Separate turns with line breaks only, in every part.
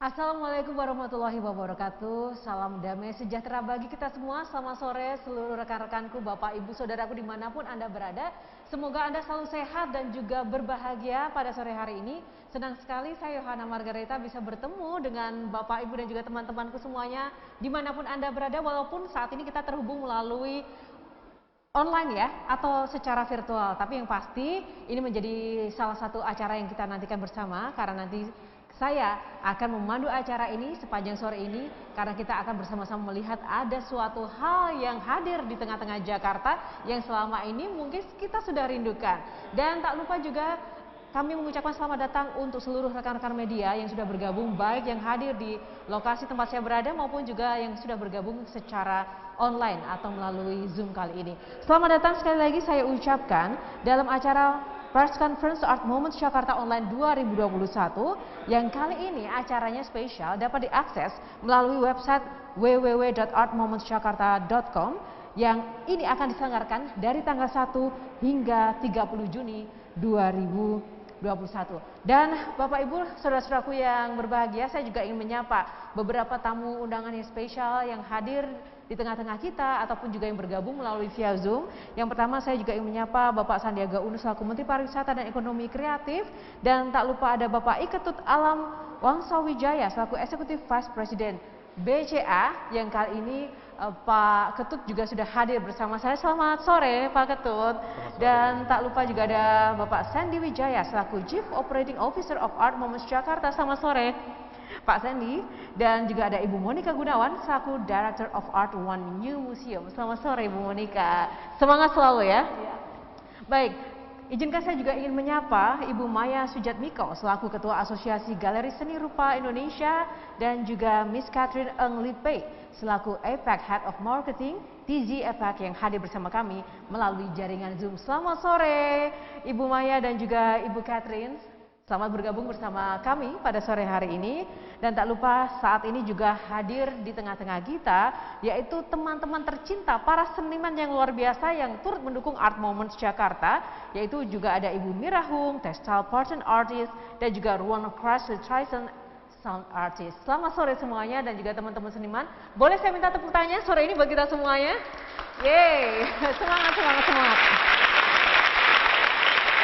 Assalamualaikum warahmatullahi wabarakatuh. Salam damai sejahtera bagi kita semua. Selamat sore seluruh rekan-rekanku, Bapak Ibu Saudaraku dimanapun Anda berada. Semoga Anda selalu sehat dan juga berbahagia pada sore hari ini. Senang sekali saya Yohana Margareta bisa bertemu dengan Bapak Ibu dan juga teman-temanku semuanya dimanapun Anda berada. Walaupun saat ini kita terhubung melalui online ya, atau secara virtual. Tapi yang pasti ini menjadi salah satu acara yang kita nantikan bersama karena nanti saya akan memandu acara ini sepanjang sore ini karena kita akan bersama-sama melihat ada suatu hal yang hadir di tengah-tengah Jakarta yang selama ini mungkin kita sudah rindukan. Dan tak lupa juga kami mengucapkan selamat datang untuk seluruh rekan-rekan media yang sudah bergabung, baik yang hadir di lokasi tempat saya berada maupun juga yang sudah bergabung secara online atau melalui Zoom kali ini. Selamat datang sekali lagi saya ucapkan dalam acara Press Conference Art Moments Jakarta Online 2021 yang kali ini acaranya spesial dapat diakses melalui website www.artmomentsjakarta.com yang ini akan diselenggarakan dari tanggal 1 hingga 30 Juni 2021. Dan Bapak Ibu, saudara-saudaraku yang berbahagia, saya juga ingin menyapa beberapa tamu undangan yang spesial yang hadir di tengah-tengah kita ataupun juga yang bergabung melalui via Zoom. Yang pertama saya juga ingin menyapa Bapak Sandiaga Uno selaku Menteri Pariwisata dan Ekonomi Kreatif, dan tak lupa ada Bapak Iketut Alam Wangsawijaya selaku Executive Vice President BCA yang kali ini Pak Ketut juga sudah hadir bersama saya. Selamat sore Pak Ketut. Dan tak lupa juga ada Bapak Sandy Wijaya selaku Chief Operating Officer of Art Moments Jakarta. Selamat sore Pak Sandy. Dan juga ada Ibu Monica Gunawan selaku Director of Art One New Museum. Selamat sore Ibu Monica. Semangat selalu ya. Baik, izinkan saya juga ingin menyapa Ibu Maya Sujatmiko selaku Ketua Asosiasi Galeri Seni Rupa Indonesia dan juga Miss Catherine Eng Lipei selaku APAC Head of Marketing TZ APAC yang hadir bersama kami melalui jaringan Zoom. Selamat sore Ibu Maya dan juga Ibu Catherine. Selamat bergabung bersama kami pada sore hari ini. Dan tak lupa saat ini juga hadir di tengah-tengah kita yaitu teman-teman tercinta para seniman yang luar biasa yang turut mendukung Art Moments Jakarta, yaitu juga ada Ibu Mira Hung, Textile Person Artist, dan juga Ruan Crash Tyson Sound Artist. Selamat sore semuanya dan juga teman-teman seniman. Boleh saya minta tepuk tangan sore ini buat kita semuanya? Yeay, semangat, semangat, semangat.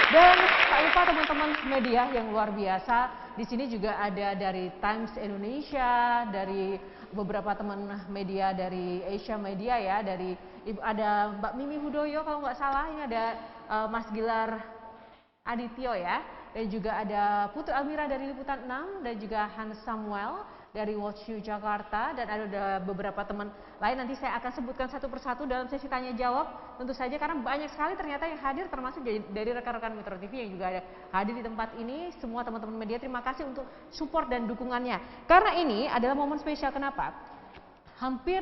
Dan tak lupa teman-teman media yang luar biasa, di sini juga ada dari Times Indonesia, dari beberapa teman media dari Asia Media ya, dari ada Mbak Mimi Hudoyo kalau nggak salah, ini ada Mas Gilar Adityo ya, dan juga ada Putri Almira dari Liputan 6 dan juga Hans Samuel dari Watch You Jakarta, dan ada beberapa teman lain nanti saya akan sebutkan satu persatu dalam sesi tanya jawab tentu saja karena banyak sekali ternyata yang hadir termasuk dari rekan-rekan Metro TV yang juga ada hadir di tempat ini. Semua teman-teman media terima kasih untuk support dan dukungannya karena ini adalah momen spesial. Kenapa? Hampir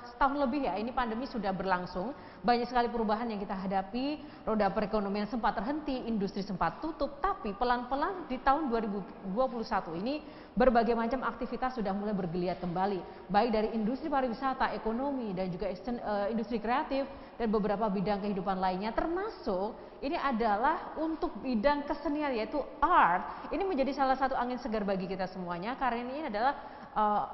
setahun lebih ya ini pandemi sudah berlangsung, banyak sekali perubahan yang kita hadapi, roda perekonomian sempat terhenti, industri sempat tutup, tapi pelan-pelan di tahun 2021 ini berbagai macam aktivitas sudah mulai bergeliat kembali, baik dari industri pariwisata, ekonomi, dan juga industri kreatif, dan beberapa bidang kehidupan lainnya, termasuk ini adalah untuk bidang kesenian yaitu art. Ini menjadi salah satu angin segar bagi kita semuanya karena ini adalah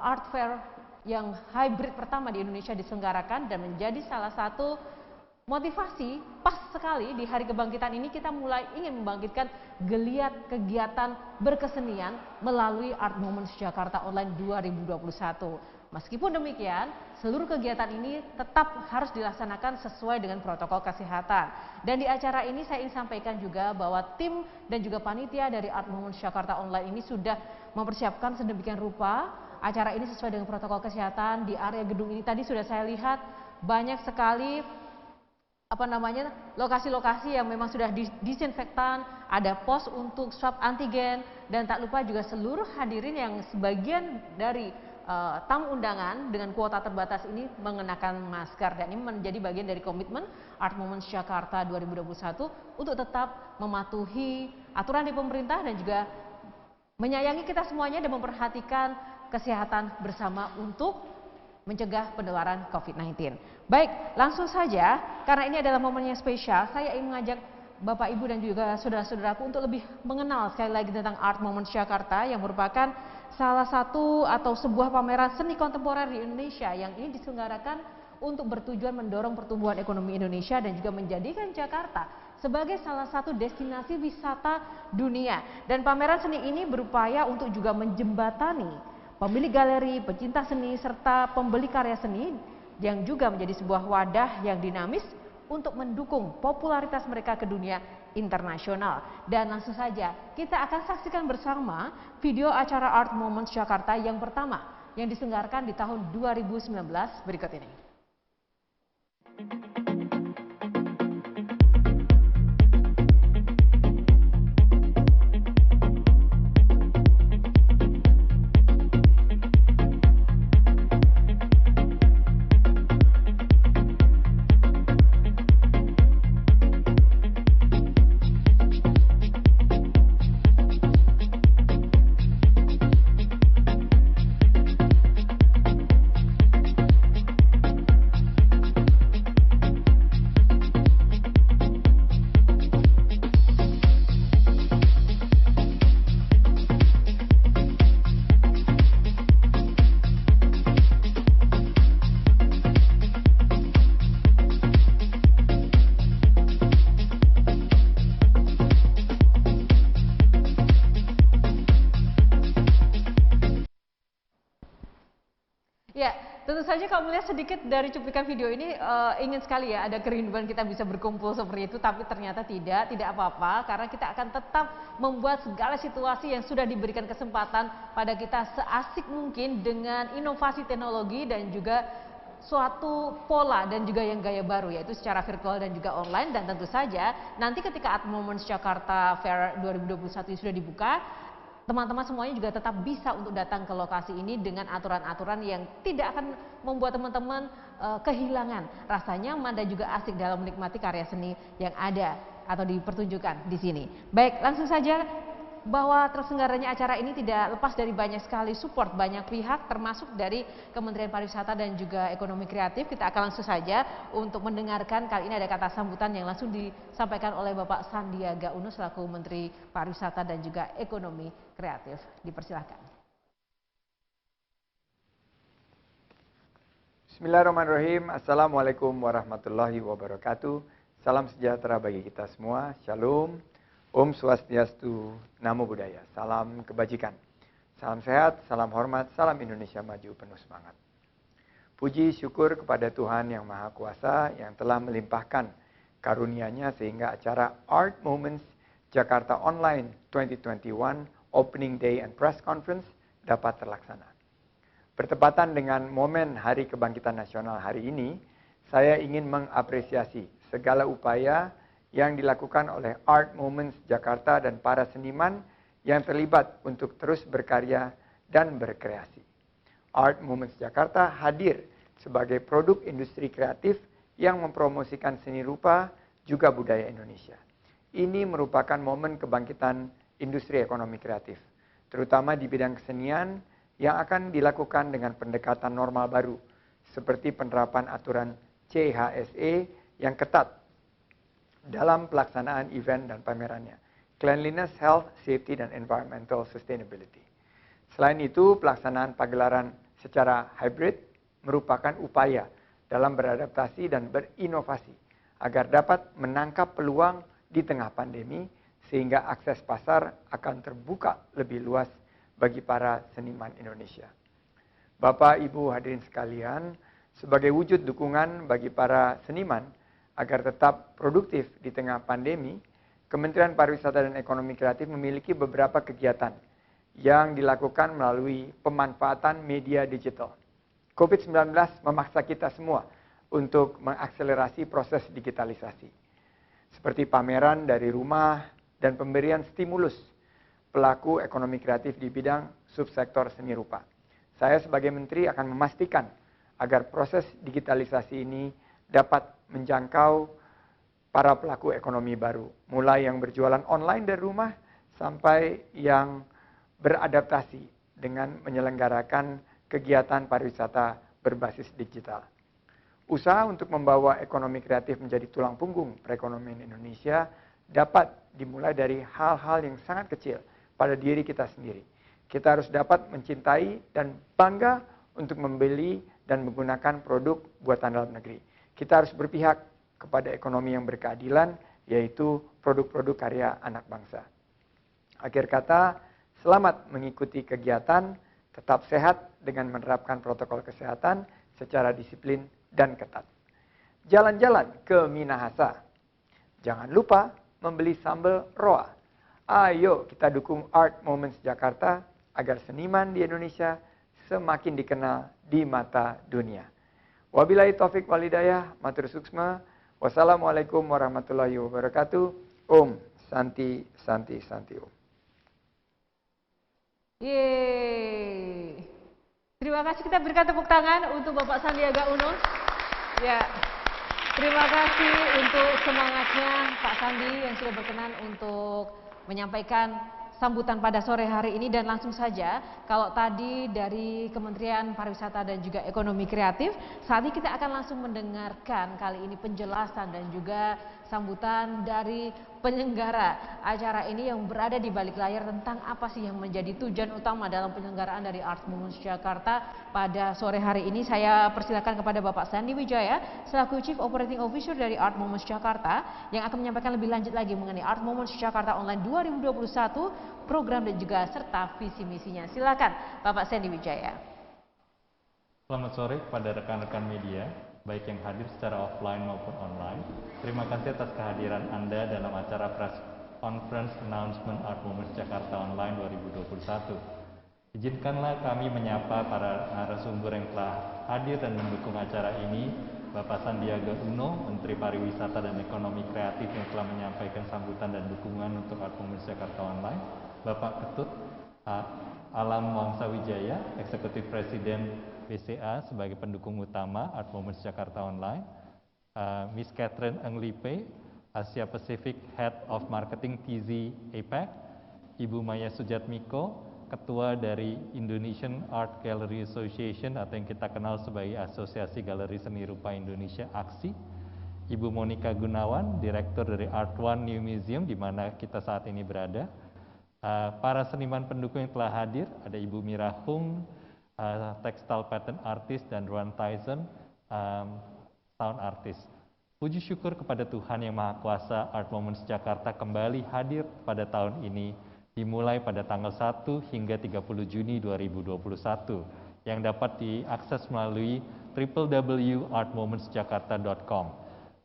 art fair yang hybrid pertama di Indonesia diselenggarakan dan menjadi salah satu motivasi pas sekali di hari kebangkitan ini kita mulai ingin membangkitkan geliat kegiatan berkesenian melalui Art Moments Jakarta Online 2021. Meskipun demikian, seluruh kegiatan ini tetap harus dilaksanakan sesuai dengan protokol kesehatan. Dan di acara ini saya ingin sampaikan juga bahwa tim dan juga panitia dari Art Moments Jakarta Online ini sudah mempersiapkan sedemikian rupa acara ini sesuai dengan protokol kesehatan. Di area gedung ini tadi sudah saya lihat banyak sekali lokasi-lokasi yang memang sudah disinfektan, ada pos untuk swab antigen, dan tak lupa juga seluruh hadirin yang sebagian dari tamu undangan dengan kuota terbatas ini mengenakan masker, dan ini menjadi bagian dari komitmen Art Moments Jakarta 2021 untuk tetap mematuhi aturan di pemerintah dan juga menyayangi kita semuanya dan memperhatikan kesehatan bersama untuk mencegah penularan COVID-19. Baik, langsung saja karena ini adalah momen yang spesial, saya ingin mengajak Bapak, Ibu, dan juga saudara-saudaraku untuk lebih mengenal sekali lagi tentang Art Moments Jakarta yang merupakan salah satu atau sebuah pameran seni kontemporer di Indonesia yang ini diselenggarakan untuk bertujuan mendorong pertumbuhan ekonomi Indonesia dan juga menjadikan Jakarta sebagai salah satu destinasi wisata dunia. Dan pameran seni ini berupaya untuk juga menjembatani pemilik galeri, pecinta seni, serta pembeli karya seni yang juga menjadi sebuah wadah yang dinamis untuk mendukung popularitas mereka ke dunia internasional. Dan langsung saja kita akan saksikan bersama video acara Art Moments Jakarta yang pertama yang diselenggarakan di tahun 2019 berikut ini. Ya, tentu saja kalau melihat sedikit dari cuplikan video ini ingin sekali ya ada kerinduan kita bisa berkumpul seperti itu, tapi ternyata tidak apa-apa karena kita akan tetap membuat segala situasi yang sudah diberikan kesempatan pada kita seasik mungkin dengan inovasi teknologi dan juga suatu pola dan juga yang gaya baru, yaitu secara virtual dan juga online. Dan tentu saja nanti ketika Art Moments Jakarta Fair 2021 sudah dibuka, teman-teman semuanya juga tetap bisa untuk datang ke lokasi ini dengan aturan-aturan yang tidak akan membuat teman-teman kehilangan rasa nyaman dan juga asik dalam menikmati karya seni yang ada atau dipertunjukkan di sini. Baik, langsung saja bahwa terselenggaranya acara ini tidak lepas dari banyak sekali support banyak pihak termasuk dari Kementerian Pariwisata dan juga Ekonomi Kreatif. Kita akan langsung saja untuk mendengarkan, kali ini ada kata sambutan yang langsung disampaikan oleh Bapak Sandiaga Uno selaku Menteri Pariwisata dan juga Ekonomi Kreatif. Dipersilahkan.
Bismillahirrahmanirrahim. Assalamualaikum warahmatullahi wabarakatuh. Salam sejahtera bagi kita semua. Shalom. Om Swastiastu, Namo Buddhaya, salam kebajikan, salam sehat, salam hormat, salam Indonesia maju penuh semangat. Puji syukur kepada Tuhan Yang Maha Kuasa yang telah melimpahkan karunia-Nya sehingga acara Art Moments Jakarta Online 2021 Opening Day and Press Conference dapat terlaksana. Bertepatan dengan momen Hari Kebangkitan Nasional hari ini, saya ingin mengapresiasi segala upaya yang dilakukan oleh Art Moments Jakarta dan para seniman yang terlibat untuk terus berkarya dan berkreasi. Art Moments Jakarta hadir sebagai produk industri kreatif yang mempromosikan seni rupa juga budaya Indonesia. Ini merupakan momen kebangkitan industri ekonomi kreatif, terutama di bidang kesenian yang akan dilakukan dengan pendekatan normal baru, seperti penerapan aturan CHSE yang ketat dalam pelaksanaan event dan pamerannya, cleanliness, health, safety, dan environmental sustainability. Selain itu, pelaksanaan pagelaran secara hybrid merupakan upaya dalam beradaptasi dan berinovasi agar dapat menangkap peluang di tengah pandemi sehingga akses pasar akan terbuka lebih luas bagi para seniman Indonesia. Bapak, Ibu hadirin sekalian, sebagai wujud dukungan bagi para seniman agar tetap produktif di tengah pandemi, Kementerian Pariwisata dan Ekonomi Kreatif memiliki beberapa kegiatan yang dilakukan melalui pemanfaatan media digital. COVID-19 memaksa kita semua untuk mengakselerasi proses digitalisasi, seperti pameran dari rumah dan pemberian stimulus pelaku ekonomi kreatif di bidang subsektor seni rupa. Saya sebagai Menteri akan memastikan agar proses digitalisasi ini dapat menjangkau para pelaku ekonomi baru, mulai yang berjualan online dari rumah sampai yang beradaptasi dengan menyelenggarakan kegiatan pariwisata berbasis digital. Usaha untuk membawa ekonomi kreatif menjadi tulang punggung perekonomian Indonesia dapat dimulai dari hal-hal yang sangat kecil pada diri kita sendiri. Kita harus dapat mencintai dan bangga untuk membeli dan menggunakan produk buatan dalam negeri. Kita harus berpihak kepada ekonomi yang berkeadilan, yaitu produk-produk karya anak bangsa. Akhir kata, selamat mengikuti kegiatan, tetap sehat dengan menerapkan protokol kesehatan secara disiplin dan ketat. Jalan-jalan ke Minahasa. Jangan lupa membeli sambal roa. Ayo kita dukung Art Moments Jakarta agar seniman di Indonesia semakin dikenal di mata dunia. Wabillahi taufik walhidayah, matur suksma. Wassalamualaikum warahmatullahi wabarakatuh. Om Santi Santi Santi Om.
Yeay. Terima kasih, kita berikan tepuk tangan untuk Bapak Sandiaga Uno. Ya. Terima kasih untuk semangatnya Pak Sandi yang sudah berkenan untuk menyampaikan sambutan pada sore hari ini. Dan langsung saja, kalau tadi dari Kementerian Pariwisata dan juga Ekonomi Kreatif, saat ini kita akan langsung mendengarkan kali ini penjelasan dan juga sambutan dari penyelenggara acara ini yang berada di balik layar tentang apa sih yang menjadi tujuan utama dalam penyelenggaraan dari Art Moments Jakarta pada sore hari ini. Saya persilakan kepada Bapak Sandi Wijaya selaku Chief Operating Officer dari Art Moments Jakarta yang akan menyampaikan lebih lanjut lagi mengenai Art Moments Jakarta Online 2021, program dan juga serta visi misinya. Silakan Bapak Sandi Wijaya.
Selamat sore kepada rekan-rekan media, baik yang hadir secara offline maupun online. Terima kasih atas kehadiran Anda dalam acara Press Conference Announcement Art Moments Jakarta Online 2021. Izinkanlah kami menyapa para narasumber yang telah hadir dan mendukung acara ini, Bapak Sandiaga Uno, Menteri Pariwisata dan Ekonomi Kreatif yang telah menyampaikan sambutan dan dukungan untuk Art Moments Jakarta Online, Bapak Ketut Alam Wangsa Wijaya, Eksekutif Presiden BCA sebagai pendukung utama Art Moments Jakarta Online, Miss Catherine Ng Lipe, Asia Pacific Head of Marketing TZ APAC, Ibu Maya Sujatmiko, Ketua dari Indonesian Art Gallery Association atau yang kita kenal sebagai Asosiasi Galeri Seni Rupa Indonesia AGSI, Ibu Monica Gunawan, Direktur dari Art One New Museum di mana kita saat ini berada, para seniman pendukung yang telah hadir, ada Ibu Mira Hung, textile pattern artist, dan Ruan Tyson, sound artist. Puji syukur kepada Tuhan Yang Maha Kuasa, Art Moments Jakarta kembali hadir pada tahun ini, dimulai pada tanggal 1 hingga 30 Juni 2021, yang dapat diakses melalui www.artmomentsjakarta.com.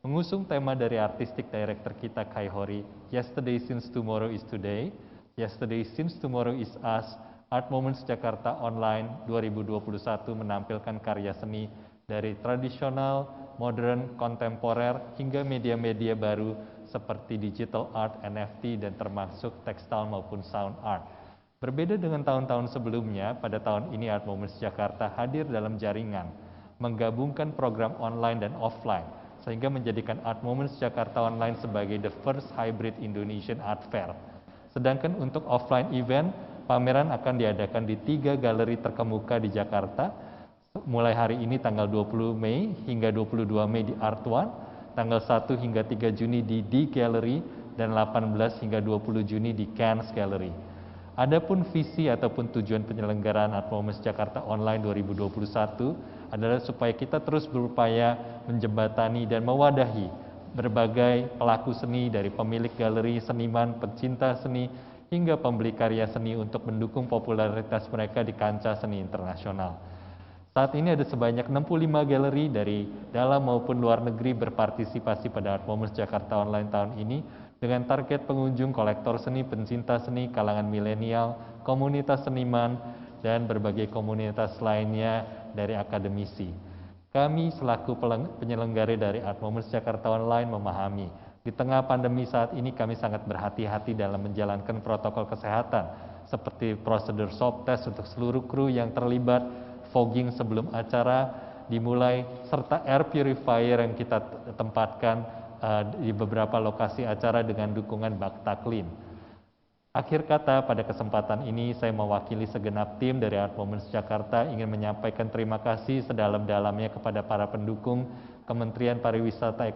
Mengusung tema dari artistic director kita Kai Hori, Yesterday Since Tomorrow is Today, Yesterday Since Tomorrow is Us, Art Moments Jakarta Online 2021 menampilkan karya seni dari tradisional, modern, kontemporer, hingga media-media baru seperti digital art, NFT, dan termasuk tekstil maupun sound art. Berbeda dengan tahun-tahun sebelumnya, pada tahun ini Art Moments Jakarta hadir dalam jaringan, menggabungkan program online dan offline, sehingga menjadikan Art Moments Jakarta Online sebagai the first hybrid Indonesian Art Fair. Sedangkan untuk offline event, pameran akan diadakan di 3 galeri terkemuka di Jakarta, mulai hari ini tanggal 20 Mei hingga 22 Mei di Art One, tanggal 1 hingga 3 Juni di D Gallery, dan 18 hingga 20 Juni di Cannes Gallery. Adapun visi ataupun tujuan penyelenggaraan Art Moments Jakarta Online 2021 adalah supaya kita terus berupaya menjembatani dan mewadahi berbagai pelaku seni, dari pemilik galeri, seniman, pencinta seni, hingga pembeli karya seni untuk mendukung popularitas mereka di kancah seni internasional. Saat ini ada sebanyak 65 galeri dari dalam maupun luar negeri berpartisipasi pada Art Moments Jakarta Online tahun ini dengan target pengunjung kolektor seni, pencinta seni, kalangan milenial, komunitas seniman, dan berbagai komunitas lainnya dari akademisi. Kami selaku penyelenggara dari Art Moments Jakarta Online memahami, di tengah pandemi saat ini kami sangat berhati-hati dalam menjalankan protokol kesehatan, seperti prosedur swab test untuk seluruh kru yang terlibat, fogging sebelum acara dimulai, serta air purifier yang kita tempatkan di beberapa lokasi acara dengan dukungan Bakta Clean. Akhir kata, pada kesempatan ini saya mewakili segenap tim dari Art Moments Jakarta ingin menyampaikan terima kasih sedalam-dalamnya kepada para pendukung, Kementerian Pariwisata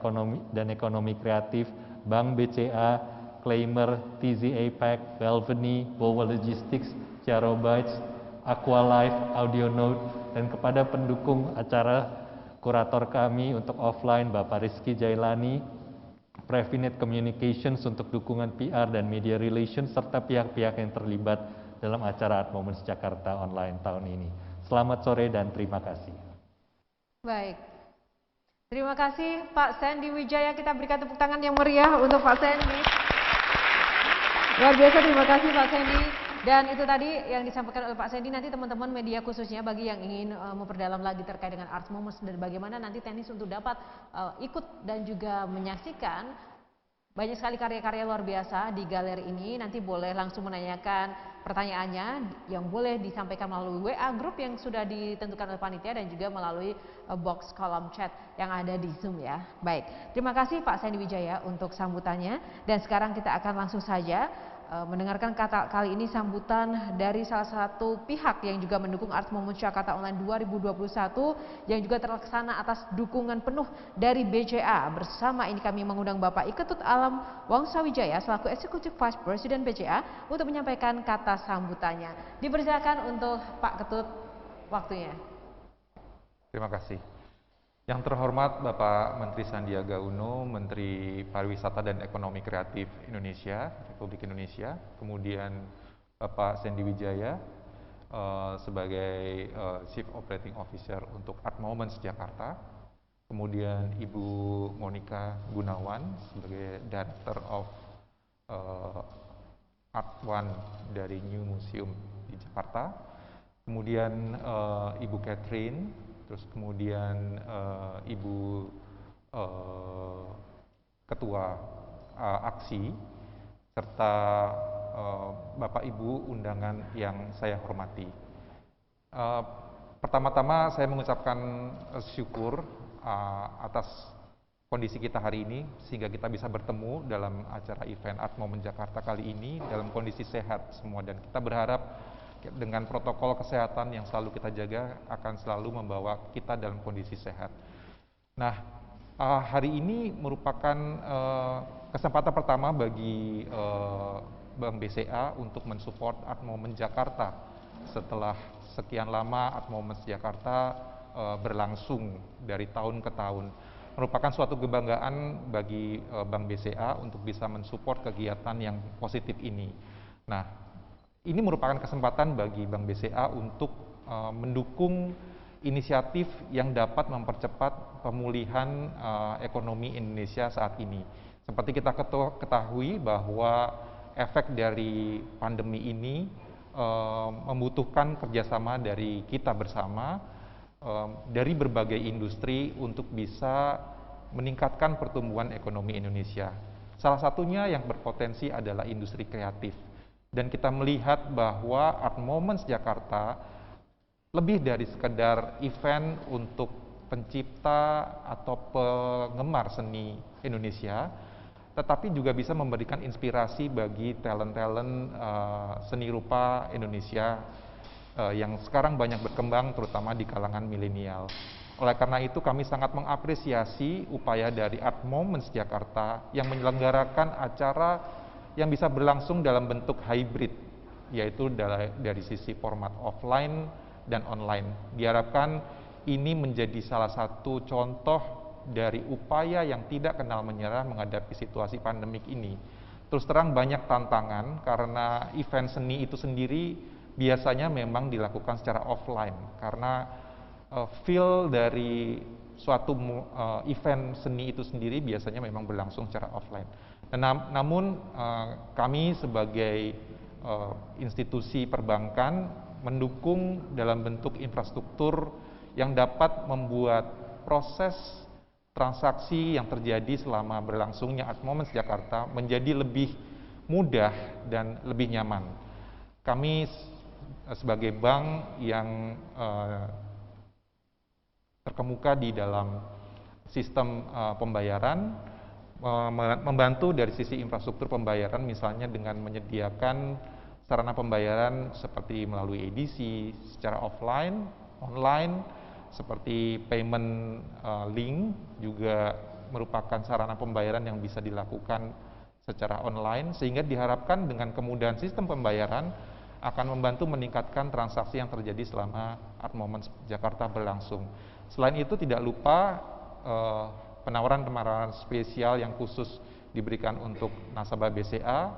dan Ekonomi Kreatif, Bank BCA, Claimer, TZ APAC, Belveny, Bowa Logistics, Charobytes, Aqualife, Audionote, dan kepada pendukung acara kurator kami untuk offline, Bapak Rizky Jailani, Previnet Communications untuk dukungan PR dan Media Relations, serta pihak-pihak yang terlibat dalam acara Art Moments Jakarta Online tahun ini. Selamat sore dan terima kasih.
Baik, terima kasih Pak Sandy Wijaya. Kita berikan tepuk tangan yang meriah untuk Pak Sandy. Luar biasa, terima kasih Pak Sandy. Dan itu tadi yang disampaikan oleh Pak Sandy. Nanti teman-teman media khususnya bagi yang ingin memperdalam lagi terkait dengan Art Moments dan bagaimana nanti teknis untuk dapat ikut dan juga menyaksikan banyak sekali karya-karya luar biasa di galeri ini. Nanti boleh langsung menanyakan pertanyaannya yang boleh disampaikan melalui WA group yang sudah ditentukan oleh panitia dan juga melalui box kolom chat yang ada di Zoom ya. Baik, terima kasih Pak Sandy Wijaya untuk sambutannya. Dan sekarang kita akan langsung saja mendengarkan kali ini sambutan dari salah satu pihak yang juga mendukung Art Moments Jakarta Online 2021 yang juga terlaksana atas dukungan penuh dari BCA. Bersama ini kami mengundang Bapak Iketut Alam Wangsawijaya selaku Executive Vice President BCA untuk menyampaikan kata sambutannya. Dipersilakan untuk Pak Ketut, waktunya.
Terima kasih. Yang terhormat Bapak Menteri Sandiaga Uno, Menteri Pariwisata dan Ekonomi Kreatif Indonesia, Republik Indonesia, kemudian Bapak Sandy Wijaya sebagai Chief Operating Officer untuk Art Moments Jakarta, kemudian Ibu Monica Gunawan sebagai Director of Art One dari New Museum di Jakarta, kemudian Ibu Catherine, terus kemudian Ibu Ketua Aksi, serta Bapak Ibu undangan yang saya hormati. Pertama-tama saya mengucapkan syukur atas kondisi kita hari ini sehingga kita bisa bertemu dalam acara event Art Moment Jakarta kali ini dalam kondisi sehat semua, dan kita berharap dengan protokol kesehatan yang selalu kita jaga akan selalu membawa kita dalam kondisi sehat. Nah, hari ini merupakan kesempatan pertama bagi Bank BCA untuk mensupport Art Moment Jakarta setelah sekian lama Art Moments Jakarta berlangsung dari tahun ke tahun. Merupakan suatu kebanggaan bagi Bank BCA untuk bisa mensupport kegiatan yang positif ini. Nah, ini merupakan kesempatan bagi Bank BCA untuk mendukung inisiatif yang dapat mempercepat pemulihan ekonomi Indonesia saat ini. Seperti kita ketahui bahwa efek dari pandemi ini membutuhkan kerjasama dari kita bersama, dari berbagai industri untuk bisa meningkatkan pertumbuhan ekonomi Indonesia. Salah satunya yang berpotensi adalah industri kreatif. Dan kita melihat bahwa Art Moments Jakarta lebih dari sekedar event untuk pencipta atau penggemar seni Indonesia, tetapi juga bisa memberikan inspirasi bagi talent-talent seni rupa Indonesia yang sekarang banyak berkembang, terutama di kalangan milenial. Oleh karena itu kami sangat mengapresiasi upaya dari Art Moments Jakarta yang menyelenggarakan acara yang bisa berlangsung dalam bentuk hybrid, yaitu dari sisi format offline dan online. Diharapkan ini menjadi salah satu contoh dari upaya yang tidak kenal menyerah menghadapi situasi pandemik ini. Terus terang banyak tantangan karena event seni itu sendiri biasanya memang dilakukan secara offline, karena feel dari suatu event seni itu sendiri biasanya memang berlangsung secara offline. Namun kami sebagai institusi perbankan mendukung dalam bentuk infrastruktur yang dapat membuat proses transaksi yang terjadi selama berlangsungnya Art Moments Jakarta menjadi lebih mudah dan lebih nyaman. Kami sebagai bank yang terkemuka di dalam sistem pembayaran, membantu dari sisi infrastruktur pembayaran, misalnya dengan menyediakan sarana pembayaran seperti melalui edisi secara offline, online, seperti payment link juga merupakan sarana pembayaran yang bisa dilakukan secara online, sehingga diharapkan dengan kemudahan sistem pembayaran akan membantu meningkatkan transaksi yang terjadi selama Art Moments Jakarta berlangsung. Selain itu tidak lupa penawaran-penawaran spesial yang khusus diberikan untuk nasabah BCA,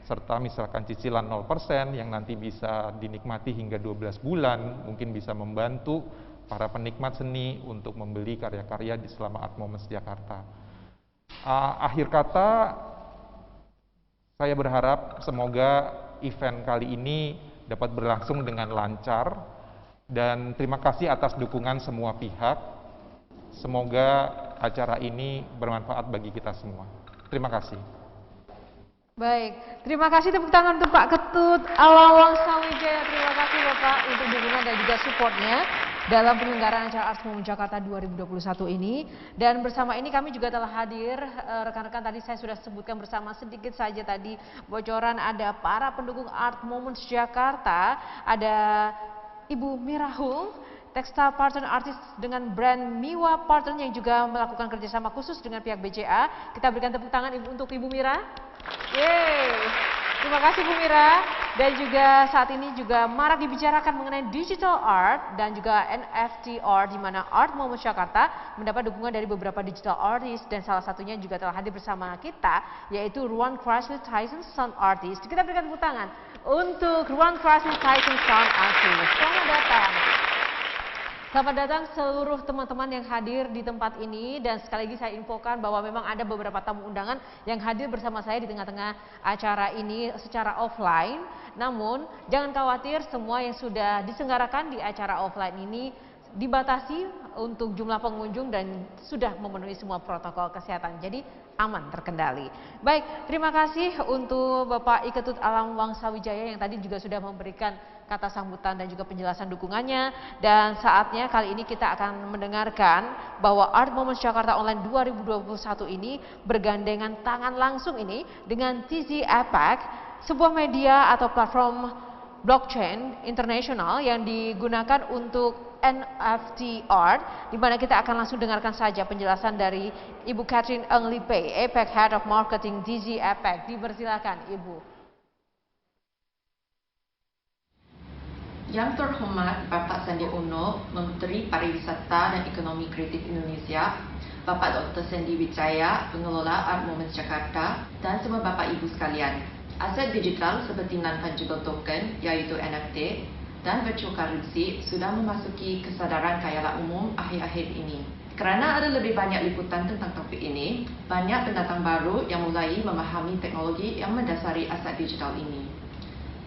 serta misalkan cicilan 0% yang nanti bisa dinikmati hingga 12 bulan, mungkin bisa membantu para penikmat seni untuk membeli karya-karya di selama Art Moments Jakarta. Akhir kata, saya berharap semoga event kali ini dapat berlangsung dengan lancar, dan terima kasih atas dukungan semua pihak. Semoga acara ini bermanfaat bagi kita semua. Terima kasih.
Baik, terima kasih, tepuk tangan untuk Pak Ketut Alam Wangsawijaya. Terima kasih Bapak untuk dukungan dan juga supportnya dalam penyelenggaraan acara Art Moments Jakarta 2021 ini. Dan bersama ini kami juga telah hadir, rekan-rekan tadi saya sudah sebutkan bersama sedikit saja tadi bocoran, ada para pendukung Art Moments Jakarta, ada Ibu Mirahul, textile partner artis dengan brand Miwa Partner yang juga melakukan kerjasama khusus dengan pihak BCA. Kita berikan tepuk tangan untuk Ibu Mira. Yeay. Terima kasih Bu Mira. Dan juga saat ini juga marak dibicarakan mengenai digital art dan juga NFT art, di mana Art Moments Jakarta mendapat dukungan dari beberapa digital artist, dan salah satunya juga telah hadir bersama kita yaitu Ruan Chrysler Tyson Sound Artist. Kita berikan tepuk tangan untuk Ruan Chrysler Tyson Sound Artist. Selamat datang. Selamat datang seluruh teman-teman yang hadir di tempat ini, dan sekali lagi saya infokan bahwa memang ada beberapa tamu undangan yang hadir bersama saya di tengah-tengah acara ini secara offline. Namun jangan khawatir, semua yang sudah diselenggarakan di acara offline ini dibatasi untuk jumlah pengunjung dan sudah memenuhi semua protokol kesehatan. Jadi aman, terkendali. Baik, terima kasih untuk Bapak Iketut Alam Wangsawijaya yang tadi juga sudah memberikan kata sambutan dan juga penjelasan dukungannya. Dan saatnya kali ini kita akan mendengarkan bahwa Art Moments Jakarta Online 2021 ini bergandengan tangan langsung ini dengan TZ APAC, sebuah media atau platform blockchain internasional yang digunakan untuk NFT art, di mana kita akan langsung dengarkan saja penjelasan dari Ibu Catherine Ng Lipe, APAC Head of Marketing TZ APAC. Dipersilakan Ibu.
Yang terhormat Bapak Sandi Uno, Menteri Pariwisata dan Ekonomi Kreatif Indonesia, Bapak Dr. Sandy Wijaya, Pengelola Art Moments Jakarta, dan semua Bapak Ibu sekalian. Aset digital seperti non-fungible token, yaitu NFT, dan virtual currency sudah memasuki kesadaran khayal umum akhir-akhir ini. Kerana ada lebih banyak liputan tentang topik ini, banyak pendatang baru yang mulai memahami teknologi yang mendasari aset digital ini.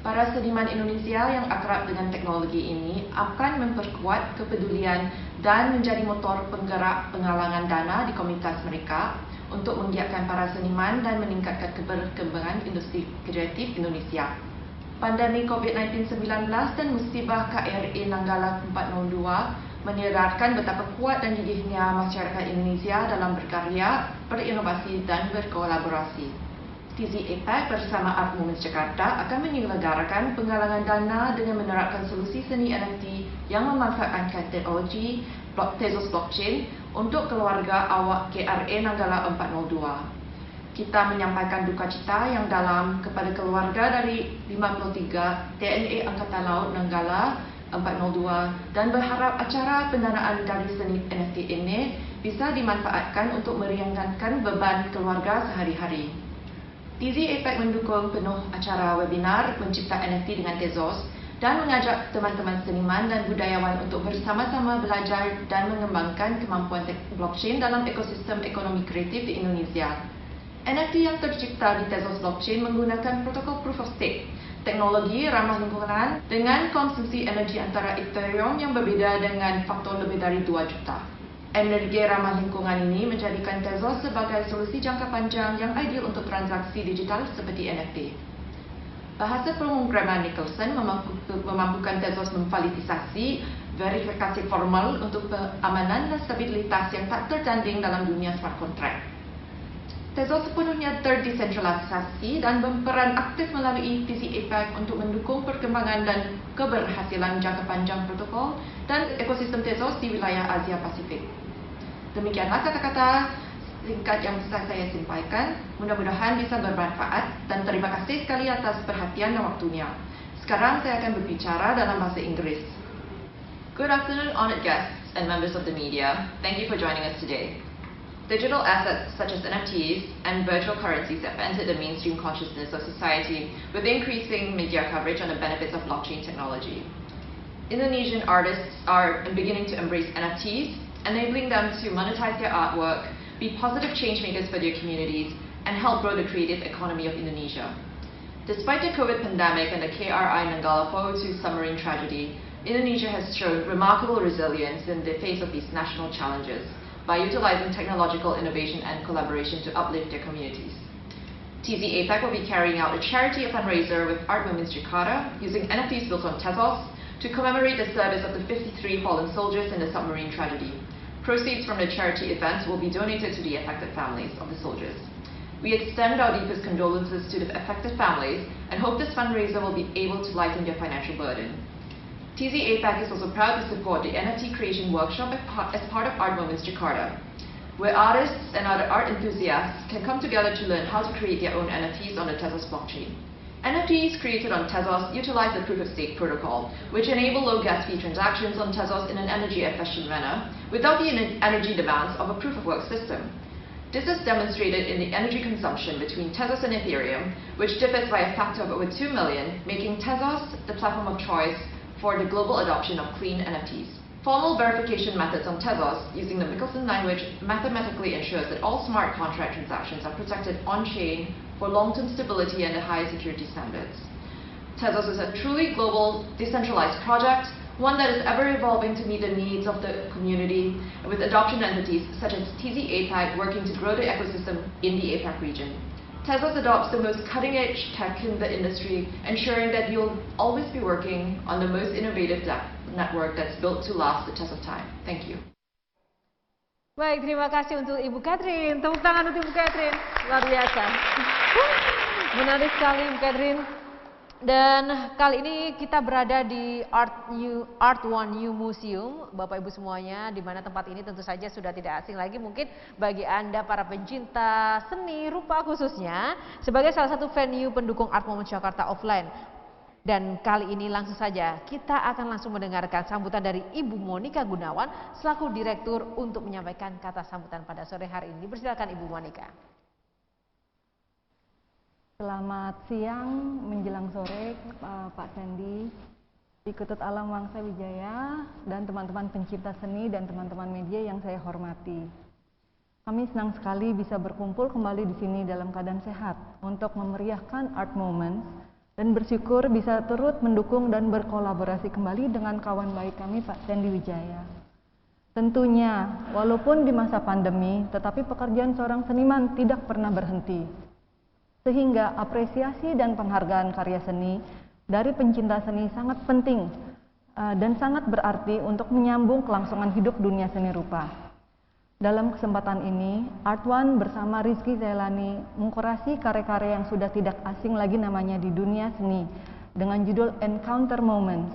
Para seniman Indonesia yang akrab dengan teknologi ini akan memperkuat kepedulian dan menjadi motor penggerak penggalangan dana di komunitas mereka untuk menggiatkan para seniman dan meningkatkan perkembangan industri kreatif Indonesia. Pandemi COVID-19 dan musibah KRA Nanggala 402 menyedarkan betapa kuat dan gigihnya masyarakat Indonesia dalam berkarya, berinovasi dan berkolaborasi. TZ APAC bersama Art Moments Jakarta akan menyelenggarakan penggalangan dana dengan menerapkan solusi seni NFT yang memanfaatkan teknologi Tezos Blockchain untuk keluarga awak KRA Nanggala 402. Kita menyampaikan duka cita yang dalam kepada keluarga dari 53 TNI Angkatan Laut Nanggala 402 dan berharap acara pendanaan dari seni NFT ini bisa dimanfaatkan untuk meringankan beban keluarga sehari-hari. TZ APAC mendukung penuh acara webinar mencipta NFT dengan Tezos dan mengajak teman-teman seniman dan budayawan untuk bersama-sama belajar dan mengembangkan kemampuan blockchain dalam ekosistem ekonomi kreatif di Indonesia. NFT yang tercipta di Tezos Blockchain menggunakan protokol Proof of Stake, teknologi ramah lingkungan dengan konsumsi energi antara Ethereum yang berbeda dengan faktor lebih dari 2 juta. Energi ramah lingkungan ini menjadikan Tezos sebagai solusi jangka panjang yang ideal untuk transaksi digital seperti NFT. Bahasa pemrograman Nicholson memampukan Tezos memvaliditasasi verifikasi formal untuk keamanan dan stabilitas yang tak tertanding dalam dunia smart contract. Tezos sepenuhnya terdesentralisasi dan berperan aktif melalui TZ APAC untuk mendukung perkembangan dan keberhasilan jangka panjang protokol dan ekosistem Tezos di wilayah Asia Pasifik. Demikianlah kata-kata singkat yang bisa saya sampaikan. Mudah-mudahan bisa bermanfaat dan terima kasih sekali atas perhatian dan waktunya. Sekarang saya akan berbicara dalam bahasa Inggris. Good afternoon, honored guests and members of the media. Thank you for joining us today. Digital assets such as NFTs and virtual currencies have entered the mainstream consciousness of society with increasing media coverage on the benefits of blockchain technology. Indonesian artists are beginning to embrace NFTs, enabling them to monetize their artwork, be positive change makers for their communities, and help grow the creative economy of Indonesia. Despite the COVID pandemic and the KRI Nanggala 402 submarine tragedy, Indonesia has shown remarkable resilience in the face of these national challenges by utilizing technological innovation and collaboration to uplift their communities. TZ APEC will be carrying out a charity fundraiser with Art Moments Jakarta using NFTs built on Tezos to commemorate the service of the 53 fallen soldiers in the submarine tragedy. Proceeds from the charity event will be donated to the affected families of the soldiers. We extend our deepest condolences to the affected families and hope this fundraiser will be able to lighten their financial burden. TZ APEC is also proud to support the NFT creation workshop as part of Art Moments Jakarta, where artists and other art enthusiasts can come together to learn how to create their own NFTs on the Tezos blockchain. NFTs created on Tezos utilize the proof-of-stake protocol, which enable low gas fee transactions on Tezos in an energy-efficient manner without the energy demands of a proof-of-work system. This is demonstrated in the energy consumption between Tezos and Ethereum, which differs by a factor of over 2 million, making Tezos the platform of choice for the global adoption of clean NFTs. Formal verification methods on Tezos using the Michelson language mathematically ensures that all smart contract transactions are protected on-chain for long-term stability and the highest security standards. Tezos is a truly global, decentralized project, one that is ever evolving to meet the needs of the community, with adoption entities such as TZ APEC working to grow the ecosystem in the APEC region. Tezos adopts the most cutting-edge tech in the industry, ensuring that you'll always be working on the most innovative network that's built to last the test of time. Thank you.
Baik, terima kasih untuk Ibu Catherine. Tepuk tangan untuk Ibu Catherine. Luar biasa. Menarik sekali Ibu Catherine. Dan kali ini kita berada di Art One New Museum, Bapak Ibu semuanya, di mana tempat ini tentu saja sudah tidak asing lagi mungkin bagi Anda para pencinta seni rupa khususnya sebagai salah satu venue pendukung Art Moments Jakarta offline. Dan kali ini langsung saja kita akan langsung mendengarkan sambutan dari Ibu Monica Gunawan selaku direktur untuk menyampaikan kata sambutan pada sore hari ini. Dipersilakan Ibu Monica.
Selamat siang menjelang sore Pak Sandy, Iketut Alam Wangsa Wijaya, dan teman-teman pencinta seni dan teman-teman media yang saya hormati. Kami senang sekali bisa berkumpul kembali di sini dalam keadaan sehat untuk memeriahkan Art Moments dan bersyukur bisa turut mendukung dan berkolaborasi kembali dengan kawan baik kami Pak Sandy Wijaya. Tentunya, walaupun di masa pandemi, tetapi pekerjaan seorang seniman tidak pernah berhenti. Sehingga apresiasi dan penghargaan karya seni dari pencinta seni sangat penting dan sangat berarti untuk menyambung kelangsungan hidup dunia seni rupa. Dalam kesempatan ini, Art One bersama Rizky Zailani mengkurasi karya-karya yang sudah tidak asing lagi namanya di dunia seni dengan judul Encounter Moments,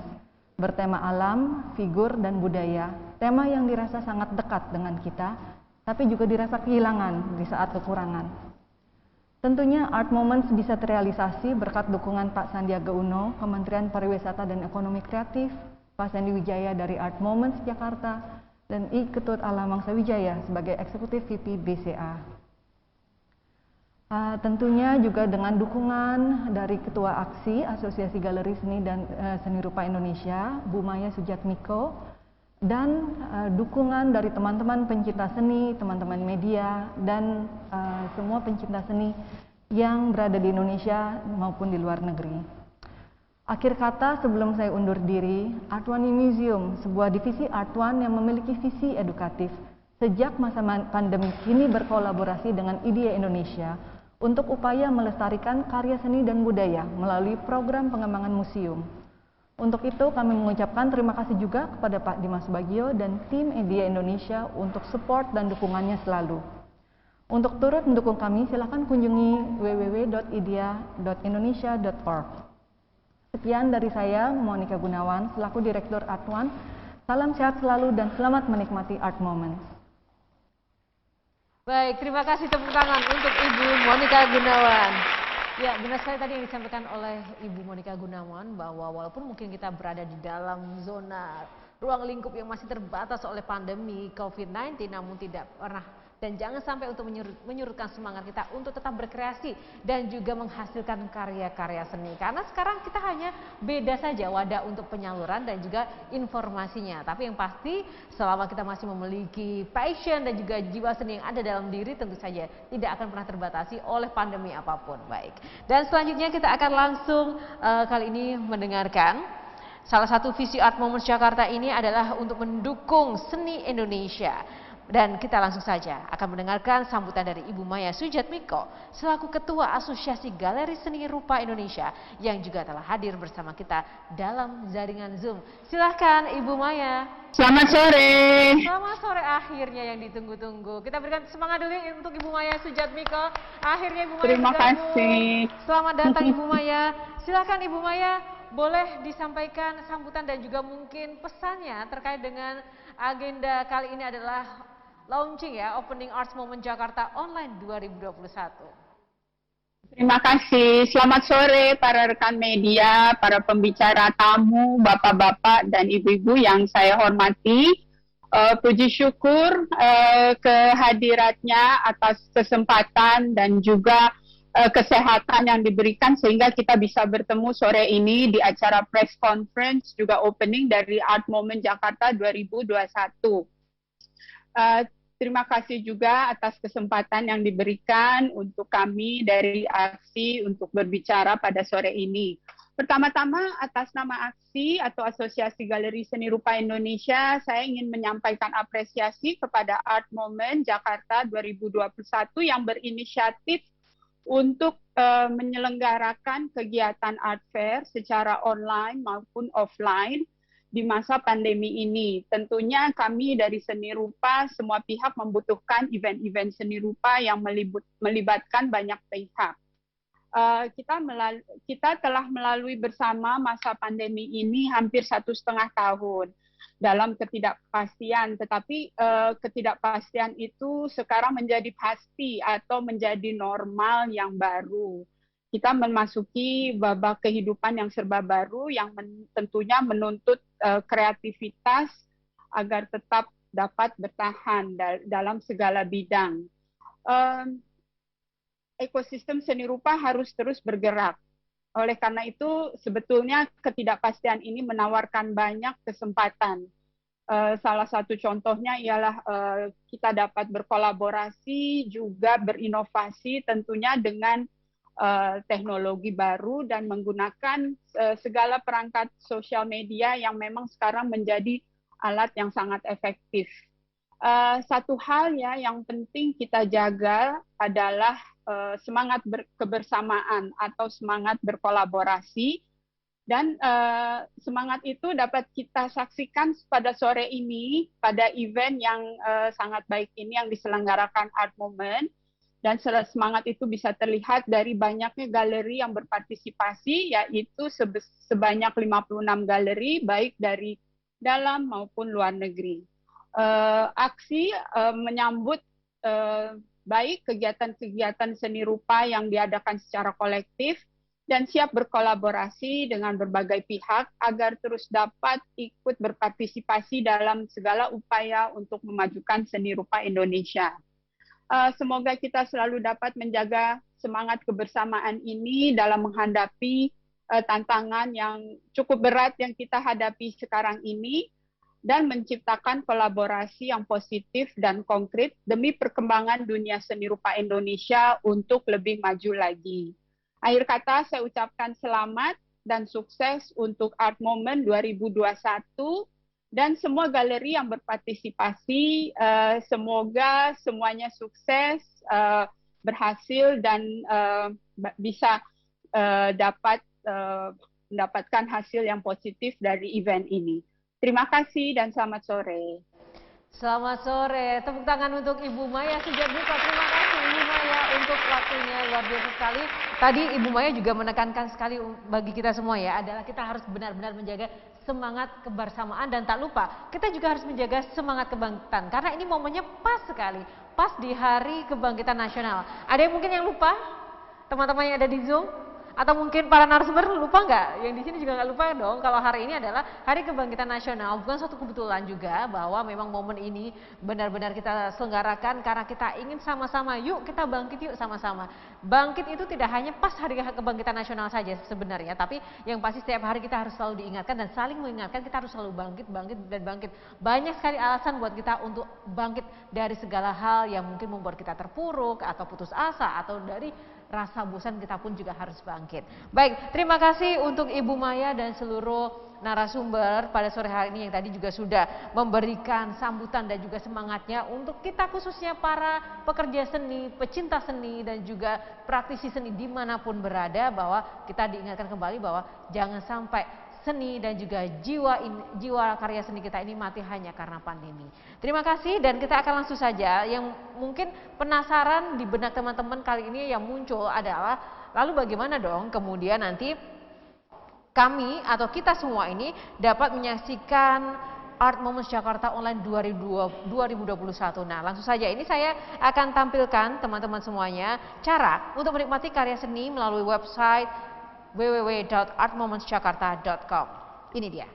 bertema alam, figur, dan budaya, tema yang dirasa sangat dekat dengan kita, tapi juga dirasa kehilangan di saat kekurangan. Tentunya Art Moments bisa terrealisasi berkat dukungan Pak Sandiaga Uno, Kementerian Pariwisata dan Ekonomi Kreatif, Pak Sandy Wijaya dari Art Moments Jakarta, dan I Ketut Alam Wangsa Wijaya sebagai Eksekutif VP BCA. Tentunya juga dengan dukungan dari Ketua Aksi Asosiasi Galeri Seni dan Seni Rupa Indonesia, Bu Maya Sujatmiko, dan dukungan dari teman-teman pencinta seni, teman-teman media, dan semua pencinta seni yang berada di Indonesia maupun di luar negeri. Akhir kata sebelum saya undur diri, Art One Museum, sebuah divisi Art One yang memiliki visi edukatif, sejak masa pandemi ini berkolaborasi dengan IDEA Indonesia untuk upaya melestarikan karya seni dan budaya melalui program pengembangan museum. Untuk itu kami mengucapkan terima kasih juga kepada Pak Dimas Bagio dan tim IDEA Indonesia untuk support dan dukungannya selalu. Untuk turut mendukung kami, silakan kunjungi www.idea.indonesia.org. Sekian dari saya, Monica Gunawan, selaku Direktur Art One. Salam sehat selalu dan selamat menikmati Art Moments.
Baik, terima kasih tepuk tangan untuk Ibu Monika Gunawan. Ya, benar sekali tadi yang disampaikan oleh Ibu Monika Gunawan bahwa walaupun mungkin kita berada di dalam zona ruang lingkup yang masih terbatas oleh pandemi COVID-19, namun tidak pernah dan jangan sampai untuk menyurutkan semangat kita untuk tetap berkreasi dan juga menghasilkan karya-karya seni. Karena sekarang kita hanya beda saja wadah untuk penyaluran dan juga informasinya. Tapi yang pasti selama kita masih memiliki passion dan juga jiwa seni yang ada dalam diri, tentu saja tidak akan pernah terbatasi oleh pandemi apapun. Baik. Dan selanjutnya kita akan langsung kali ini mendengarkan salah satu visi Art Moments Jakarta ini adalah untuk mendukung seni Indonesia. Dan kita langsung saja akan mendengarkan sambutan dari Ibu Maya Sujatmiko selaku Ketua Asosiasi Galeri Seni Rupa Indonesia yang juga telah hadir bersama kita dalam jaringan Zoom. Silahkan Ibu Maya.
Selamat sore.
Selamat sore, akhirnya yang ditunggu-tunggu. Kita berikan semangat dulu untuk Ibu Maya Sujatmiko. Akhirnya Ibu Maya
Terima
bergabung.
kasih.
Selamat datang Ibu Maya. Silahkan Ibu Maya, boleh disampaikan sambutan dan juga mungkin pesannya terkait dengan agenda kali ini adalah launching ya, Opening Arts Moment Jakarta Online 2021.
Terima kasih. Selamat sore para rekan media, para pembicara tamu, bapak-bapak dan ibu-ibu yang saya hormati. Puji syukur kehadiratnya atas kesempatan dan juga kesehatan yang diberikan sehingga kita bisa bertemu sore ini di acara press conference juga opening dari Art Moment Jakarta 2021. Terima kasih juga atas kesempatan yang diberikan untuk kami dari ASI untuk berbicara pada sore ini. Pertama-tama atas nama ASI atau Asosiasi Galeri Seni Rupa Indonesia, saya ingin menyampaikan apresiasi kepada Art Moment Jakarta 2021 yang berinisiatif untuk menyelenggarakan kegiatan art fair secara online maupun offline di masa pandemi ini. Tentunya kami dari seni rupa, semua pihak membutuhkan event-event seni rupa yang melibatkan banyak pihak. Kita telah melalui bersama masa pandemi ini hampir 1,5 tahun dalam ketidakpastian, tetapi ketidakpastian itu sekarang menjadi pasti atau menjadi normal yang baru. Kita memasuki babak kehidupan yang serba baru yang tentunya menuntut kreativitas agar tetap dapat bertahan dalam segala bidang. Ekosistem seni rupa harus terus bergerak. Oleh karena itu, sebetulnya ketidakpastian ini menawarkan banyak kesempatan. Salah satu contohnya ialah kita dapat berkolaborasi, juga berinovasi tentunya dengan teknologi baru dan menggunakan segala perangkat sosial media yang memang sekarang menjadi alat yang sangat efektif. Satu hal ya yang penting kita jaga adalah semangat kebersamaan atau semangat berkolaborasi, dan semangat itu dapat kita saksikan pada sore ini pada event yang sangat baik ini yang diselenggarakan Art Moment. Dan semangat itu bisa terlihat dari banyaknya galeri yang berpartisipasi, yaitu sebanyak 56 galeri, baik dari dalam maupun luar negeri. Aksi menyambut baik kegiatan-kegiatan seni rupa yang diadakan secara kolektif dan siap berkolaborasi dengan berbagai pihak agar terus dapat ikut berpartisipasi dalam segala upaya untuk memajukan seni rupa Indonesia. Semoga kita selalu dapat menjaga semangat kebersamaan ini dalam menghadapi tantangan yang cukup berat yang kita hadapi sekarang ini dan menciptakan kolaborasi yang positif dan konkret demi perkembangan dunia seni rupa Indonesia untuk lebih maju lagi. Akhir kata saya ucapkan selamat dan sukses untuk Art Moment 2021. Dan semua galeri yang berpartisipasi, semoga semuanya sukses, berhasil, dan bisa dapat mendapatkan hasil yang positif dari event ini. Terima kasih dan selamat sore.
Selamat sore, tepuk tangan untuk Ibu Maya Sujatmiko. Terima kasih Ibu Maya untuk waktunya, luar biasa sekali. Tadi Ibu Maya juga menekankan sekali bagi kita semua ya, adalah kita harus benar-benar menjaga semangat kebersamaan dan tak lupa kita juga harus menjaga semangat kebangkitan karena ini momennya pas sekali. pas di Hari Kebangkitan Nasional. Ada yang mungkin yang lupa? Teman-teman yang ada di Zoom? Atau mungkin para narasumber lupa nggak? Yang di sini juga nggak lupa dong kalau hari ini adalah Hari Kebangkitan Nasional. Bukan suatu kebetulan juga bahwa memang momen ini benar-benar kita selenggarakan karena kita ingin sama-sama, yuk kita bangkit yuk sama-sama. Bangkit itu tidak hanya pas Hari Kebangkitan Nasional saja sebenarnya, tapi yang pasti setiap hari kita harus selalu diingatkan dan saling mengingatkan, kita harus selalu bangkit, bangkit, dan bangkit. Banyak sekali alasan buat kita untuk bangkit dari segala hal yang mungkin membuat kita terpuruk atau putus asa atau dari rasa bosan, kita pun juga harus bangkit. Baik, terima kasih untuk Ibu Maya dan seluruh narasumber pada sore hari ini yang tadi juga sudah memberikan sambutan dan juga semangatnya untuk kita, khususnya para pekerja seni, pecinta seni dan juga praktisi seni dimanapun berada, bahwa kita diingatkan kembali bahwa jangan sampai seni dan juga jiwa karya seni kita ini mati hanya karena pandemi. Terima kasih, dan kita akan langsung saja. Yang mungkin penasaran di benak teman-teman kali ini yang muncul adalah, lalu bagaimana dong kemudian nanti kami atau kita semua ini dapat menyaksikan Art Moments Jakarta Online 2021. Nah, langsung saja ini saya akan tampilkan teman-teman semuanya cara untuk menikmati karya seni melalui website www.artmomentsjakarta.com. Ini dia.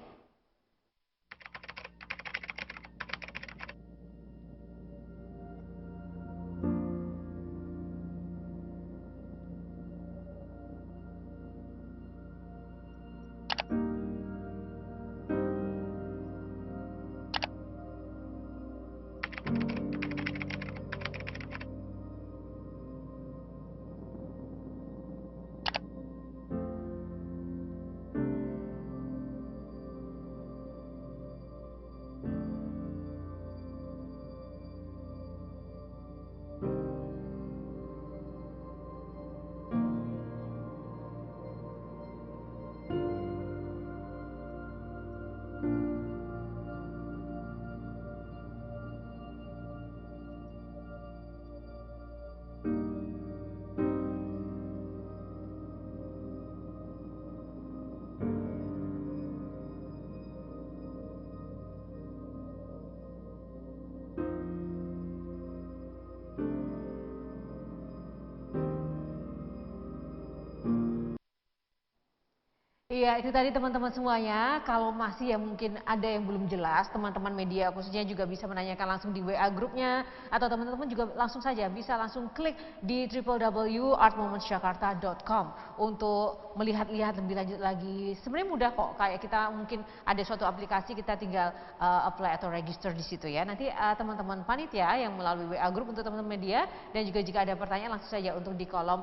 Iya, itu tadi teman-teman semuanya. Kalau masih yang mungkin ada yang belum jelas, teman-teman media khususnya juga bisa menanyakan langsung di WA grupnya, atau teman-teman juga langsung saja bisa langsung klik di www.artmomentsjakarta.com untuk melihat-lihat lebih lanjut lagi. Sebenarnya mudah kok, kayak kita mungkin ada suatu aplikasi, kita tinggal apply atau register di situ ya. Nanti teman-teman panitia yang melalui WA group untuk teman-teman media, dan juga jika ada pertanyaan langsung saja untuk di kolom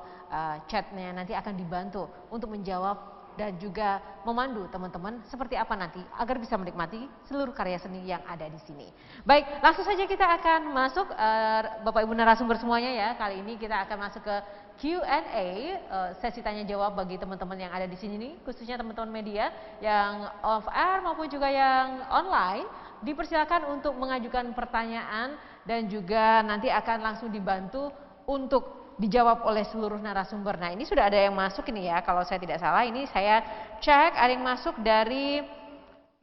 chatnya, nanti akan dibantu untuk menjawab dan juga memandu teman-teman seperti apa nanti agar bisa menikmati seluruh karya seni yang ada di sini. Baik, langsung saja kita akan masuk Bapak Ibu narasumber semuanya ya. Kali ini kita akan masuk ke Q&A, sesi tanya jawab bagi teman-teman yang ada di sini nih, khususnya teman-teman media yang off air maupun juga yang online. Dipersilakan untuk mengajukan pertanyaan dan juga nanti akan langsung dibantu untuk dijawab oleh seluruh narasumber. Nah, ini sudah ada yang masuk ini ya, kalau saya tidak salah ini saya cek ada yang masuk dari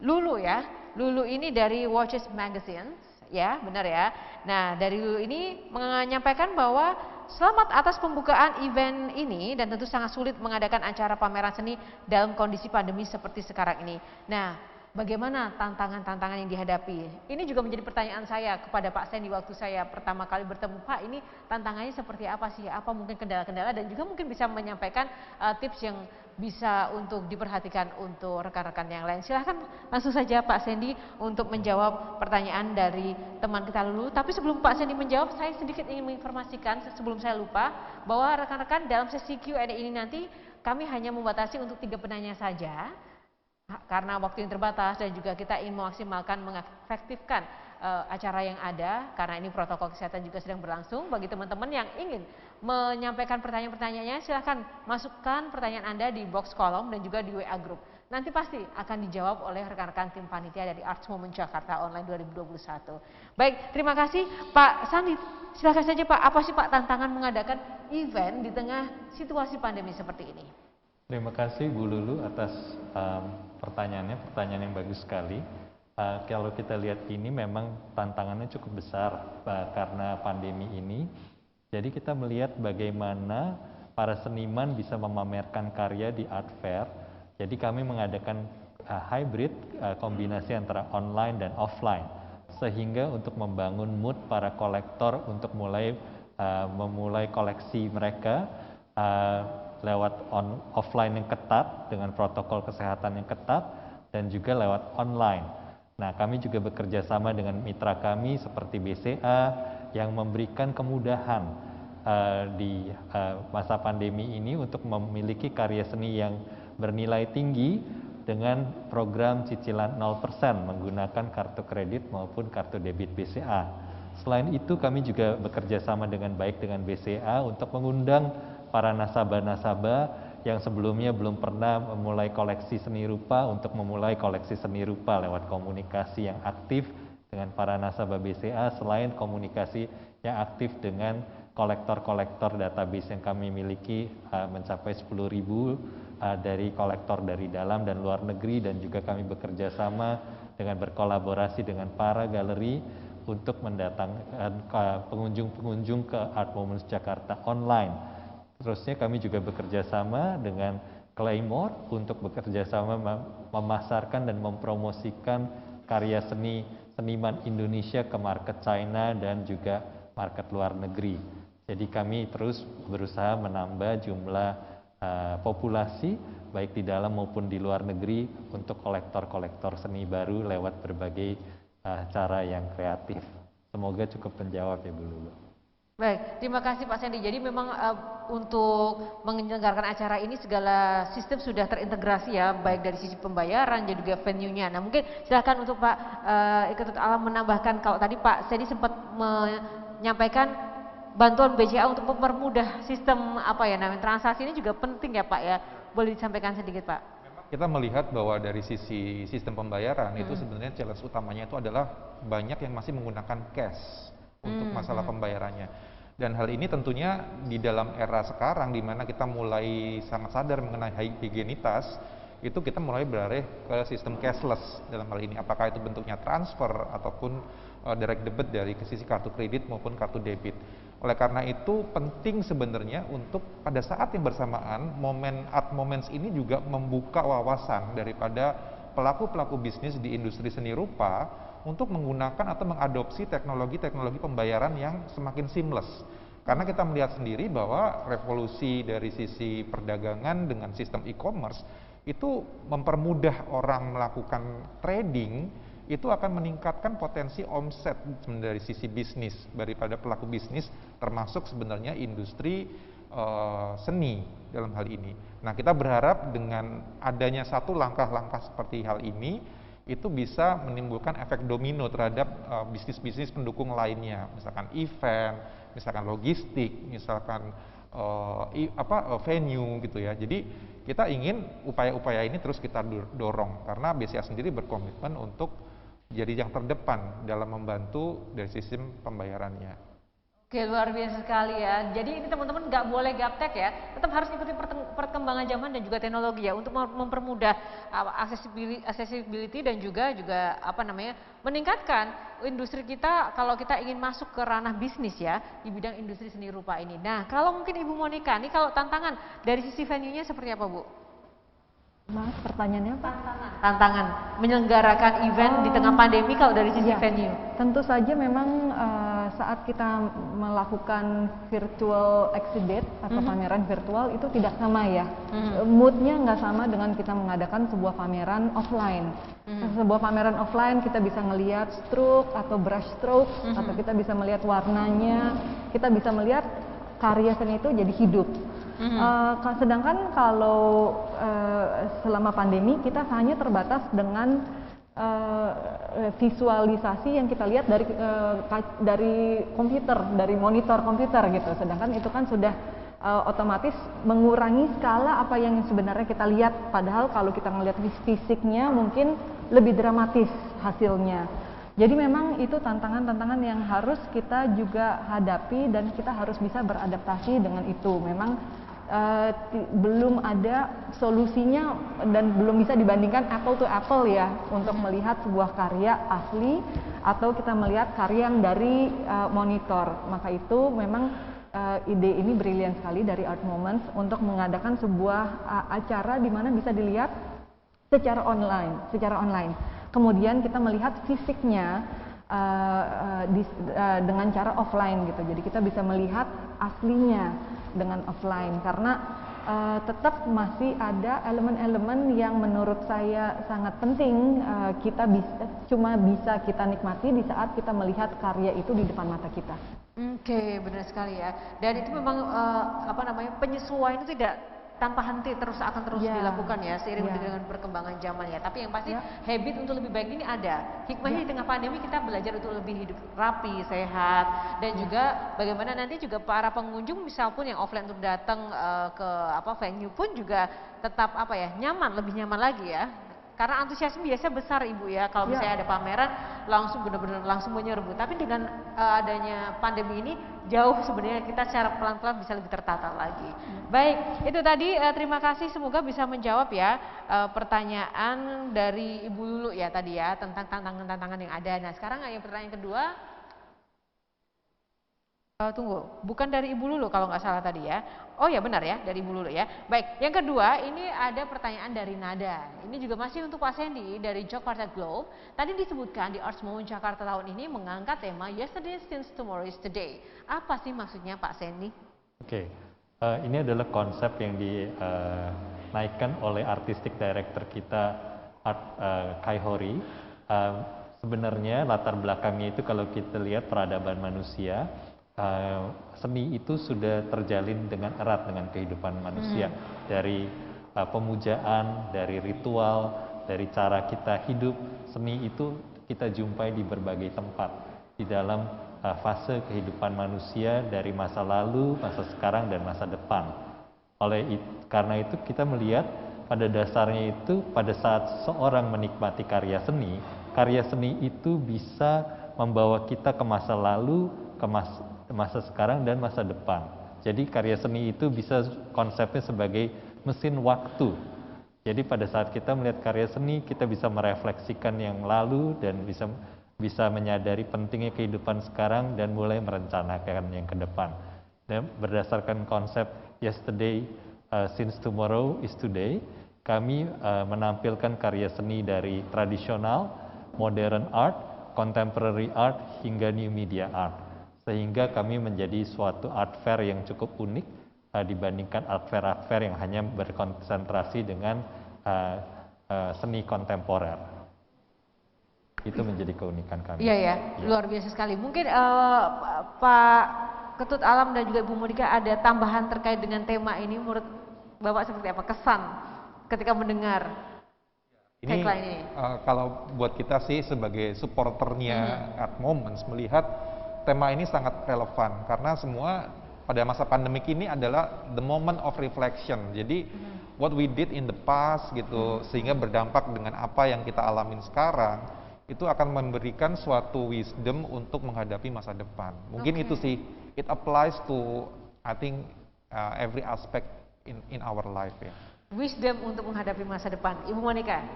Lulu ya. Lulu ini dari Watches Magazine ya, benar ya. Nah, dari Lulu ini menyampaikan bahwa selamat atas pembukaan event ini dan tentu sangat sulit mengadakan acara pameran seni dalam kondisi pandemi seperti sekarang ini. Nah, bagaimana tantangan-tantangan yang dihadapi? Ini juga menjadi pertanyaan saya kepada Pak Sandy waktu saya pertama kali bertemu. Pak, ini tantangannya seperti apa sih? Apa mungkin kendala-kendala, dan juga mungkin bisa menyampaikan tips yang bisa untuk diperhatikan untuk rekan-rekan yang lain. Silahkan langsung saja Pak Sandy untuk menjawab pertanyaan dari teman kita Lulu. Tapi sebelum Pak Sandy menjawab, saya sedikit ingin menginformasikan sebelum saya lupa bahwa rekan-rekan dalam sesi Q&A ini nanti kami hanya membatasi untuk 3 penanya saja. Karena waktu yang terbatas dan juga kita ingin memaksimalkan, mengefektifkan acara yang ada, karena ini protokol kesehatan juga sedang berlangsung. Bagi teman-teman yang ingin menyampaikan pertanyaan-pertanyaannya, silahkan masukkan pertanyaan Anda di box kolom dan juga di WA group. Nanti pasti akan dijawab oleh rekan-rekan tim panitia dari Art Moments Jakarta Online 2021. Baik, terima kasih Pak Sandy. Silahkan saja Pak, apa sih Pak tantangan mengadakan event di tengah situasi pandemi seperti ini?
Terima kasih Bu Lulu atas pertanyaannya, pertanyaan yang bagus sekali. Kalau kita lihat ini memang tantangannya cukup besar karena pandemi ini. Jadi kita melihat bagaimana para seniman bisa memamerkan karya di art fair. Jadi kami mengadakan hybrid kombinasi antara online dan offline, sehingga untuk membangun mood para kolektor untuk memulai koleksi mereka lewat offline yang ketat dengan protokol kesehatan yang ketat dan juga lewat online. Nah, kami juga bekerja sama dengan mitra kami seperti BCA yang memberikan kemudahan di masa pandemi ini untuk memiliki karya seni yang bernilai tinggi dengan program cicilan 0% menggunakan kartu kredit maupun kartu debit BCA. Selain itu, kami juga bekerja sama dengan baik dengan BCA untuk mengundang para nasabah-nasabah yang sebelumnya belum pernah memulai koleksi seni rupa untuk memulai koleksi seni rupa lewat komunikasi yang aktif dengan para nasabah BCA, selain komunikasi yang aktif dengan kolektor-kolektor database yang kami miliki mencapai 10.000 dari kolektor dari dalam dan luar negeri, dan juga kami bekerja sama dengan berkolaborasi dengan para galeri untuk mendatangkan pengunjung-pengunjung ke Art Moments Jakarta online. Terusnya kami juga bekerja sama dengan Claymore untuk bekerja sama memasarkan dan mempromosikan karya seniman Indonesia ke market China dan juga market luar negeri. Jadi kami terus berusaha menambah jumlah populasi baik di dalam maupun di luar negeri untuk kolektor-kolektor seni baru lewat berbagai cara yang kreatif. Semoga cukup menjawab ya Bu Lulu.
Baik, terima kasih Pak Sandy. Jadi memang untuk menyelenggarakan acara ini segala sistem sudah terintegrasi ya, baik dari sisi pembayaran dan juga venue-nya. Nah mungkin silakan untuk Pak Iketut Alam menambahkan, kalau tadi Pak Sandy sempat menyampaikan bantuan BCA untuk mempermudah sistem namanya transaksi ini juga penting ya Pak ya. Boleh disampaikan sedikit Pak?
Kita melihat bahwa dari sisi sistem pembayaran itu sebenarnya challenge utamanya itu adalah banyak yang masih menggunakan cash untuk masalah pembayarannya. Dan hal ini tentunya di dalam era sekarang di mana kita mulai sangat sadar mengenai higienitas, itu kita mulai beralih ke sistem cashless dalam hal ini. Apakah itu bentuknya transfer ataupun direct debit dari ke sisi kartu kredit maupun kartu debit. Oleh karena itu penting sebenarnya untuk pada saat yang bersamaan Art Moments ini juga membuka wawasan daripada pelaku-pelaku bisnis di industri seni rupa untuk menggunakan atau mengadopsi teknologi-teknologi pembayaran yang semakin seamless. Karena kita melihat sendiri bahwa revolusi dari sisi perdagangan dengan sistem e-commerce itu mempermudah orang melakukan trading, itu akan meningkatkan potensi omset dari sisi bisnis daripada pelaku bisnis, termasuk sebenarnya industri seni dalam hal ini. Nah, kita berharap dengan adanya satu langkah-langkah seperti hal ini, itu bisa menimbulkan efek domino terhadap bisnis-bisnis pendukung lainnya, misalkan event, misalkan logistik, misalkan venue gitu ya. Jadi kita ingin upaya-upaya ini terus kita dorong karena BCA sendiri berkomitmen untuk jadi yang terdepan dalam membantu dari sistem pembayarannya.
Oke, luar biasa sekali ya. Jadi ini teman-teman nggak boleh gaptek ya, tetap harus ikuti perkembangan zaman dan juga teknologi ya untuk mempermudah accessibility dan juga meningkatkan industri kita kalau kita ingin masuk ke ranah bisnis ya di bidang industri seni rupa ini. Nah, kalau mungkin Ibu Monica, ini kalau tantangan dari sisi venue-nya seperti apa Bu?
Mas, pertanyaannya apa?
Tantangan menyelenggarakan event di tengah pandemi kalau dari sisi venue.
Tentu saja memang saat kita melakukan virtual exhibit atau pameran virtual itu tidak sama ya. Moodnya nggak sama dengan kita mengadakan sebuah pameran offline. Sebuah pameran offline kita bisa melihat stroke atau brush stroke, atau kita bisa melihat warnanya, kita bisa melihat karya seni itu jadi hidup. Sedangkan kalau selama pandemi kita hanya terbatas dengan visualisasi yang kita lihat dari komputer, dari monitor komputer gitu. Sedangkan itu kan sudah otomatis mengurangi skala apa yang sebenarnya kita lihat. Padahal kalau kita melihat fisiknya mungkin lebih dramatis hasilnya. Jadi memang itu tantangan-tantangan yang harus kita juga hadapi dan kita harus bisa beradaptasi dengan itu. Memang belum ada solusinya dan belum bisa dibandingkan apple to apple ya untuk melihat sebuah karya asli atau kita melihat karya yang dari monitor. Maka itu memang ide ini brilian sekali dari Art Moments untuk mengadakan sebuah acara di mana bisa dilihat secara online. Kemudian kita melihat fisiknya dengan cara offline gitu. Jadi kita bisa melihat aslinya dengan offline karena tetap masih ada elemen-elemen yang menurut saya sangat penting kita bisa kita nikmati di saat kita melihat karya itu di depan mata kita.
Oke, benar sekali ya. Dan itu memang penyesuaian itu tidak tanpa henti akan terus dilakukan ya seiring dengan perkembangan zaman ya. Tapi yang pasti habit untuk lebih baik ini ada. Hikmahnya di tengah pandemi kita belajar untuk lebih hidup rapi, sehat, dan juga bagaimana nanti juga para pengunjung misal pun yang offline untuk datang ke venue pun juga tetap nyaman, lebih nyaman lagi ya. Karena antusiasme biasanya besar Ibu ya, kalau misalnya ada pameran langsung benar-benar langsung menyerbu. Tapi dengan adanya pandemi ini jauh sebenarnya kita secara pelan-pelan bisa lebih tertata lagi. Baik, itu tadi terima kasih, semoga bisa menjawab ya pertanyaan dari Ibu Lulu ya tadi ya tentang tantangan-tantangan yang ada. Nah sekarang yang pertanyaan kedua. Tunggu, bukan dari Ibu Lulu kalau nggak salah tadi ya. Oh ya benar ya, dari Ibu Lulu ya. Baik, yang kedua ini ada pertanyaan dari Nada. Ini juga masih untuk Pak Sandy dari Jakarta Globe. Tadi disebutkan di Arts Moment Jakarta tahun ini mengangkat tema Yesterday Since Tomorrow is Today. Apa sih maksudnya Pak Sandy?
Oke, ini adalah konsep yang dinaikkan oleh artistic director kita Kai Hori. Sebenarnya latar belakangnya itu kalau kita lihat peradaban manusia, seni itu sudah terjalin dengan erat dengan kehidupan manusia, dari pemujaan, dari ritual, dari cara kita hidup. Seni itu kita jumpai di berbagai tempat di dalam fase kehidupan manusia dari masa lalu, masa sekarang, dan masa depan. Karena itu kita melihat pada dasarnya itu pada saat seorang menikmati karya seni itu bisa membawa kita ke masa lalu, ke masa sekarang dan masa depan. Jadi karya seni itu bisa konsepnya sebagai mesin waktu. Jadi pada saat kita melihat karya seni, kita bisa merefleksikan yang lalu dan bisa menyadari pentingnya kehidupan sekarang dan mulai merencanakan yang ke depan. Dan berdasarkan konsep Yesterday Since Tomorrow is Today, kami menampilkan karya seni dari tradisional, modern art, contemporary art, hingga new media art. Sehingga kami menjadi suatu art fair yang cukup unik dibandingkan art fair yang hanya berkonsentrasi dengan seni kontemporer. Itu menjadi keunikan kami.
Iya ya, luar biasa sekali. Mungkin Pak Ketut Alam dan juga Ibu Monika ada tambahan terkait dengan tema ini, menurut Bapak seperti apa kesan ketika mendengar tagline ini?
Kalau buat kita sih sebagai supporternya Art Moments melihat tema ini sangat relevan karena semua pada masa pandemik ini adalah the moment of reflection. Jadi what we did in the past gitu sehingga berdampak dengan apa yang kita alamin sekarang itu akan memberikan suatu wisdom untuk menghadapi masa depan. Mungkin itu sih, it applies to I think every aspect in our life ya.
Wisdom untuk menghadapi masa depan. Ibu Monika.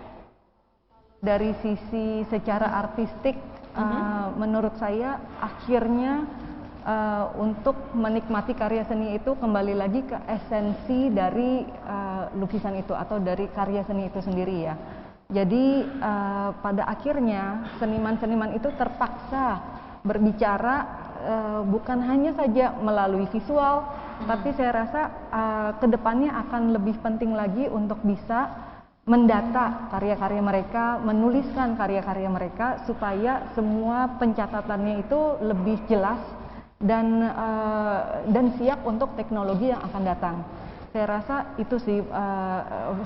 Dari sisi secara artistik, menurut saya akhirnya untuk menikmati karya seni itu kembali lagi ke esensi dari lukisan itu atau dari karya seni itu sendiri ya. Jadi pada akhirnya seniman-seniman itu terpaksa berbicara bukan hanya saja melalui visual, tapi saya rasa kedepannya akan lebih penting lagi untuk bisa mendata karya-karya mereka, menuliskan karya-karya mereka supaya semua pencatatannya itu lebih jelas dan siap untuk teknologi yang akan datang. Saya rasa itu sih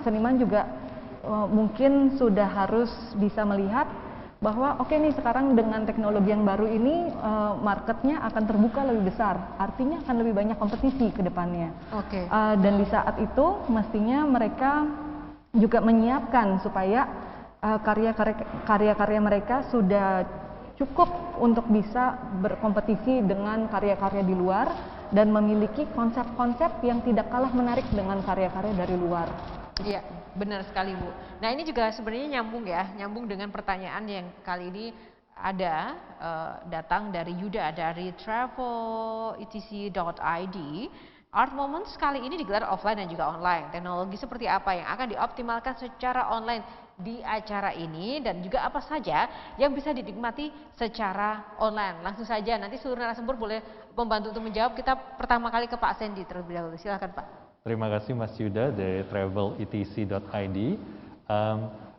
seniman juga mungkin sudah harus bisa melihat bahwa oke nih sekarang dengan teknologi yang baru ini marketnya akan terbuka lebih besar, artinya akan lebih banyak kompetisi ke depannya. Dan di saat itu mestinya mereka juga menyiapkan supaya karya-karya mereka sudah cukup untuk bisa berkompetisi dengan karya-karya di luar dan memiliki konsep-konsep yang tidak kalah menarik dengan karya-karya dari luar.
Iya, benar sekali Bu. Nah ini juga sebenarnya nyambung dengan pertanyaan yang kali ini ada datang dari Yuda dari traveletc.id. Art Moments kali ini digelar offline dan juga online. Teknologi seperti apa yang akan dioptimalkan secara online di acara ini dan juga apa saja yang bisa dinikmati secara online. Langsung saja nanti seluruh narasumber boleh membantu untuk menjawab. Kita pertama kali ke Pak Sandy terlebih dahulu. Silakan Pak.
Terima kasih Mas Yuda dari traveletc.id.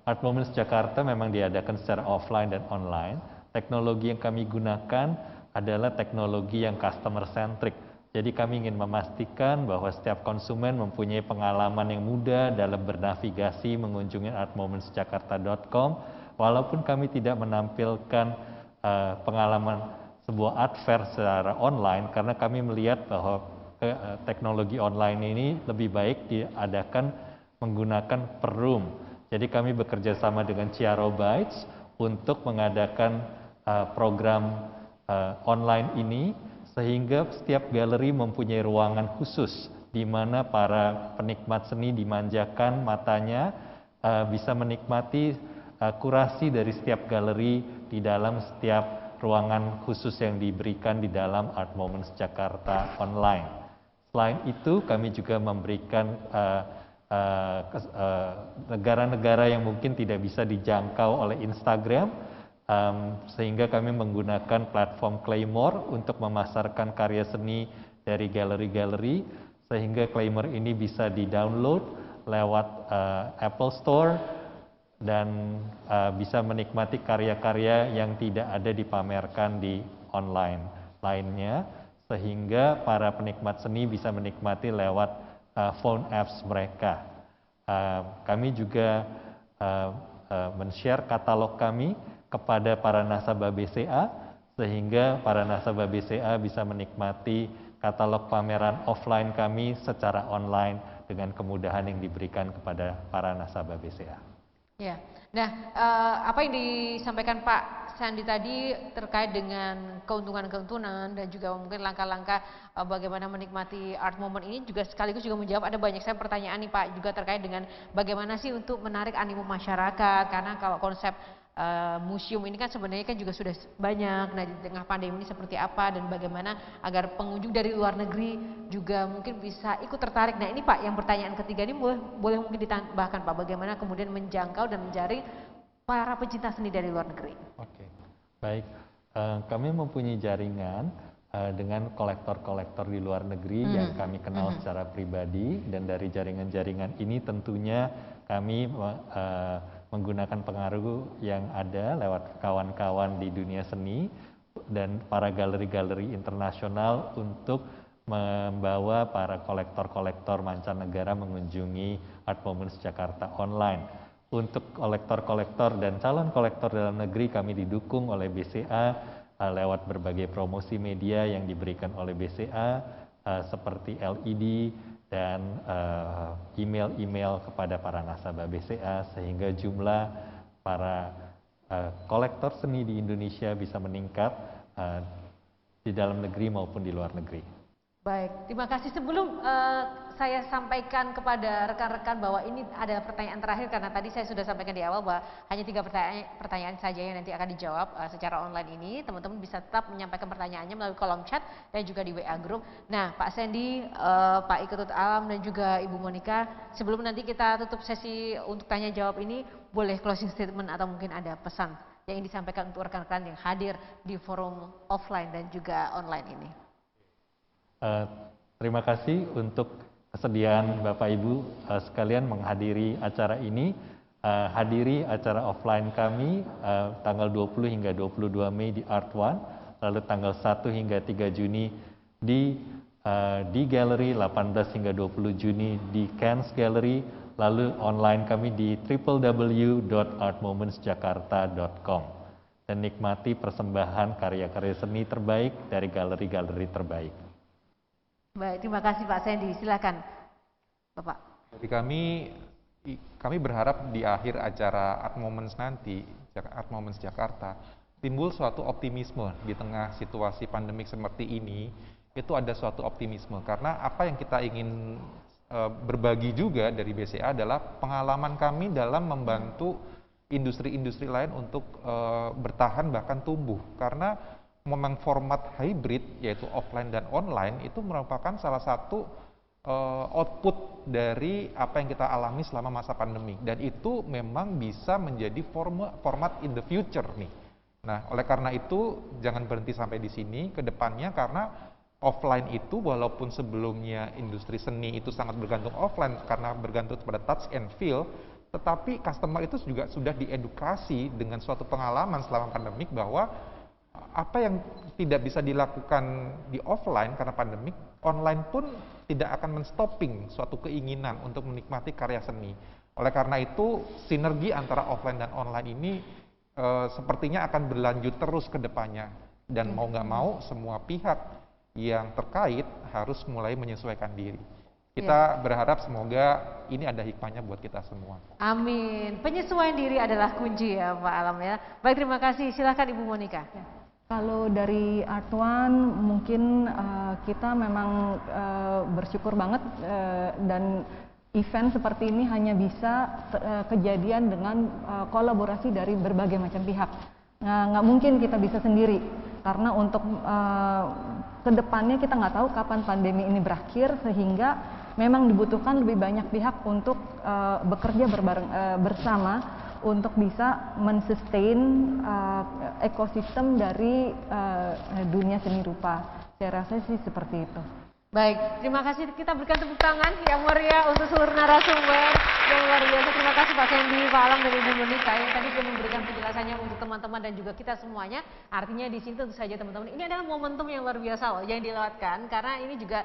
Art Moments Jakarta memang diadakan secara offline dan online. Teknologi yang kami gunakan adalah teknologi yang customer centric. Jadi kami ingin memastikan bahwa setiap konsumen mempunyai pengalaman yang mudah dalam bernavigasi mengunjungi artmomentsjakarta.com, walaupun kami tidak menampilkan pengalaman sebuah art fair secara online, karena kami melihat bahwa teknologi online ini lebih baik diadakan menggunakan per room. Jadi kami bekerja sama dengan Chiaro Bytes untuk mengadakan program online ini, sehingga setiap galeri mempunyai ruangan khusus di mana para penikmat seni dimanjakan matanya, bisa menikmati kurasi dari setiap galeri di dalam setiap ruangan khusus yang diberikan di dalam Art Moments Jakarta online. Selain itu kami juga memberikan negara-negara yang mungkin tidak bisa dijangkau oleh Instagram, sehingga kami menggunakan platform Claymore untuk memasarkan karya seni dari galeri-galeri, sehingga Claymore ini bisa di-download lewat Apple Store dan bisa menikmati karya-karya yang tidak ada dipamerkan di online lainnya, sehingga para penikmat seni bisa menikmati lewat phone apps mereka. Kami juga men-share katalog kami kepada para nasabah BCA, sehingga para nasabah BCA bisa menikmati katalog pameran offline kami secara online dengan kemudahan yang diberikan kepada para nasabah BCA.
Ya, nah apa yang disampaikan Pak Sandi tadi terkait dengan keuntungan-keuntungan dan juga mungkin langkah-langkah bagaimana menikmati art moment ini juga sekaligus juga menjawab ada banyak saya pertanyaan nih Pak juga terkait dengan bagaimana sih untuk menarik animo masyarakat, karena kalau konsep museum ini kan sebenarnya kan juga sudah banyak. Nah di tengah pandemi ini seperti apa dan bagaimana agar pengunjung dari luar negeri juga mungkin bisa ikut tertarik. Nah ini Pak yang pertanyaan ketiga ini boleh mungkin ditambahkan Pak, bagaimana kemudian menjangkau dan menjaring para pecinta seni dari luar negeri.
Oke, baik. Kami mempunyai jaringan dengan kolektor-kolektor di luar negeri yang kami kenal secara pribadi, dan dari jaringan-jaringan ini tentunya kami menggunakan pengaruh yang ada lewat kawan-kawan di dunia seni dan para galeri-galeri internasional untuk membawa para kolektor-kolektor mancanegara mengunjungi Art Moments Jakarta online. Untuk kolektor-kolektor dan calon kolektor dalam negeri kami didukung oleh BCA lewat berbagai promosi media yang diberikan oleh BCA seperti LED dan email-email kepada para nasabah BCA, sehingga jumlah para kolektor seni di Indonesia bisa meningkat di dalam negeri maupun di luar negeri.
Baik, terima kasih. Sebelum saya sampaikan kepada rekan-rekan bahwa ini adalah pertanyaan terakhir, karena tadi saya sudah sampaikan di awal bahwa hanya 3 pertanyaan saja yang nanti akan dijawab secara online ini. Teman-teman bisa tetap menyampaikan pertanyaannya melalui kolom chat dan juga di WA Group. Nah, Pak Sandy, Pak Iketut Alam dan juga Ibu Monica, sebelum nanti kita tutup sesi untuk tanya jawab ini, boleh closing statement atau mungkin ada pesan yang ingin disampaikan untuk rekan-rekan yang hadir di forum offline dan juga online ini.
Terima kasih untuk kesediaan Bapak Ibu sekalian menghadiri acara ini. Hadiri acara offline kami tanggal 20 hingga 22 Mei di Art One, lalu tanggal 1 hingga 3 Juni di Gallery, 18 hingga 20 Juni di Cannes Gallery, lalu online kami di www.artmomentsjakarta.com, dan nikmati persembahan karya-karya seni terbaik dari galeri-galeri terbaik.
Baik, terima kasih Pak Sandy. Silakan, Bapak.
Jadi kami berharap di akhir acara Art Moments nanti, Art Moments Jakarta, timbul suatu optimisme di tengah situasi pandemik seperti ini, itu ada suatu optimisme. Karena apa yang kita ingin berbagi juga dari BCA adalah pengalaman kami dalam membantu industri-industri lain untuk bertahan bahkan tumbuh. Karena memang format hybrid yaitu offline dan online itu merupakan salah satu output dari apa yang kita alami selama masa pandemi, dan itu memang bisa menjadi format in the future nih. Nah, oleh karena itu jangan berhenti sampai di sini ke depannya, karena offline itu walaupun sebelumnya industri seni itu sangat bergantung offline karena bergantung pada touch and feel, tetapi customer itu juga sudah diedukasi dengan suatu pengalaman selama pandemik bahwa apa yang tidak bisa dilakukan di offline karena pandemik, online pun tidak akan menstopping suatu keinginan untuk menikmati karya seni. Oleh karena itu, sinergi antara offline dan online ini sepertinya akan berlanjut terus ke depannya. Dan mau nggak mau, semua pihak yang terkait harus mulai menyesuaikan diri. Kita berharap semoga ini ada hikmahnya buat kita semua.
Amin. Penyesuaian diri adalah kunci ya Pak Alam ya. Baik, terima kasih. Silakan Ibu Monica.
Kalau dari Art One mungkin kita memang bersyukur banget dan event seperti ini hanya bisa kejadian dengan kolaborasi dari berbagai macam pihak. Nggak mungkin kita bisa sendiri karena untuk kedepannya kita nggak tahu kapan pandemi ini berakhir, sehingga memang dibutuhkan lebih banyak pihak untuk bekerja bersama untuk bisa men-sustain ekosistem dari dunia seni rupa. Saya rasa sih seperti itu.
Baik, terima kasih. Kita berikan tepuk tangan yang meriah untuk seluruh narasumber yang luar biasa. Terima kasih Pak Sandy, Pak Alam, dan Ibu Monica yang tadi sudah memberikan penjelasannya untuk teman-teman dan juga kita semuanya. Artinya di sini tentu saja teman-teman, ini adalah momentum yang luar biasa loh yang dilewatkan, karena ini juga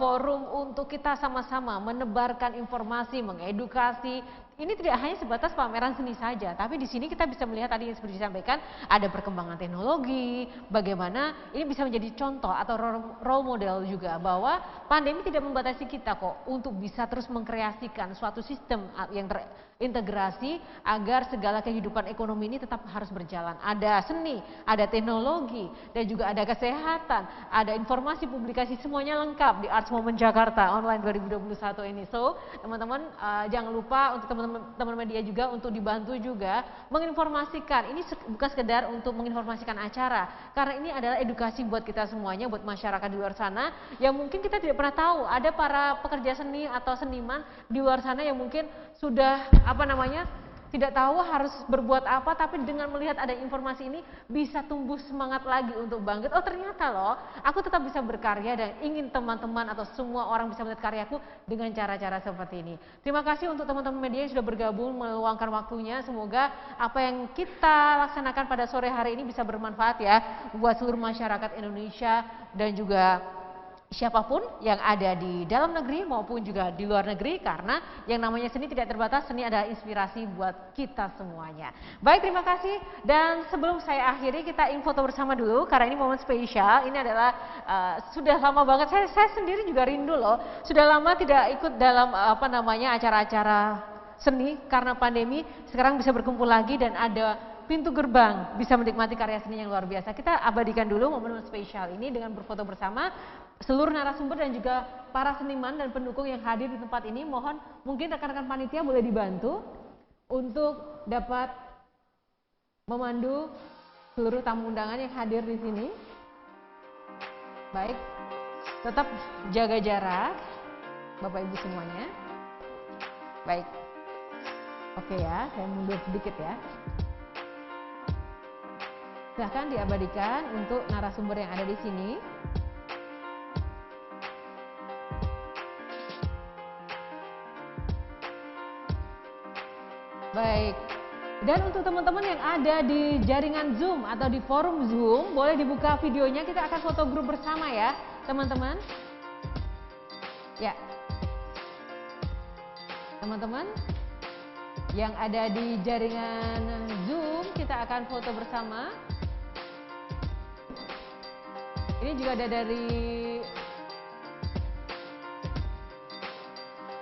forum untuk kita sama-sama menebarkan informasi, mengedukasi. Ini tidak hanya sebatas pameran seni saja, tapi di sini kita bisa melihat tadi yang seperti disampaikan, ada perkembangan teknologi, bagaimana ini bisa menjadi contoh atau role model juga bahwa pandemi tidak membatasi kita kok untuk bisa terus mengkreasikan suatu sistem yang terintegrasi agar segala kehidupan ekonomi ini tetap harus berjalan. Ada seni, ada teknologi, dan juga ada kesehatan, ada informasi publikasi, semuanya lengkap di Arts Moment Jakarta Online 2021 ini. So, teman-teman jangan lupa untuk teman-teman media juga untuk dibantu juga menginformasikan. Ini bukan sekedar untuk menginformasikan acara, karena ini adalah edukasi buat kita semuanya, buat masyarakat di luar sana yang mungkin kita tidak pernah tahu. Ada para pekerja seni atau seniman di luar sana yang mungkin sudah tidak tahu harus berbuat apa, tapi dengan melihat ada informasi ini bisa tumbuh semangat lagi untuk bangkit. Oh, ternyata loh, aku tetap bisa berkarya dan ingin teman-teman atau semua orang bisa melihat karyaku dengan cara-cara seperti ini. Terima kasih untuk teman-teman media yang sudah bergabung meluangkan waktunya. Semoga apa yang kita laksanakan pada sore hari ini bisa bermanfaat ya buat seluruh masyarakat Indonesia dan juga siapapun yang ada di dalam negeri maupun juga di luar negeri, karena yang namanya seni tidak terbatas, seni adalah inspirasi buat kita semuanya. Baik, terima kasih, dan sebelum saya akhiri kita ingin foto bersama dulu karena ini momen spesial. Ini adalah sudah lama banget, saya sendiri juga rindu loh, sudah lama tidak ikut dalam acara-acara seni karena pandemi. Sekarang bisa berkumpul lagi dan ada pintu gerbang bisa menikmati karya seni yang luar biasa. Kita abadikan dulu momen spesial ini dengan berfoto bersama seluruh narasumber dan juga para seniman dan pendukung yang hadir di tempat ini. Mohon mungkin rekan-rekan panitia boleh dibantu untuk dapat memandu seluruh tamu undangan yang hadir di sini. Baik, tetap jaga jarak Bapak Ibu semuanya. Baik, oke ya, saya mundur sedikit ya. Silahkan diabadikan untuk narasumber yang ada di sini. Baik, dan untuk teman-teman yang ada di jaringan Zoom atau di forum Zoom, boleh dibuka videonya, kita akan foto grup bersama ya teman-teman. Ya, teman-teman yang ada di jaringan Zoom, kita akan foto bersama. Ini juga ada dari,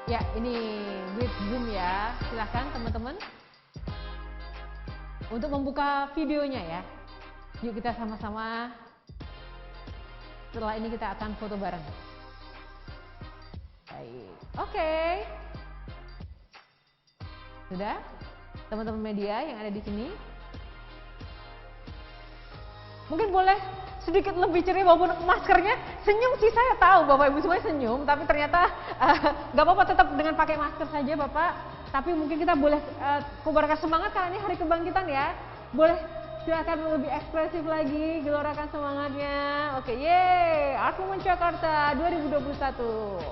ya ini with Zoom ya, silahkan teman-teman untuk membuka videonya ya. Yuk kita sama-sama Setelah ini kita akan foto bareng. Baik, oke. Sudah? Teman-teman media yang ada di sini. Mungkin boleh sedikit lebih ceria walaupun maskernya senyum sih, saya tahu Bapak Ibu semuanya senyum, tapi ternyata nggak apa-apa, tetap dengan pakai masker saja Bapak. Tapi mungkin kita boleh kobarkan semangat karena ini hari kebangkitan ya. Boleh silakan lebih ekspresif lagi, gelorakan semangatnya. Oke, yeay, Art Moment Jakarta 2021.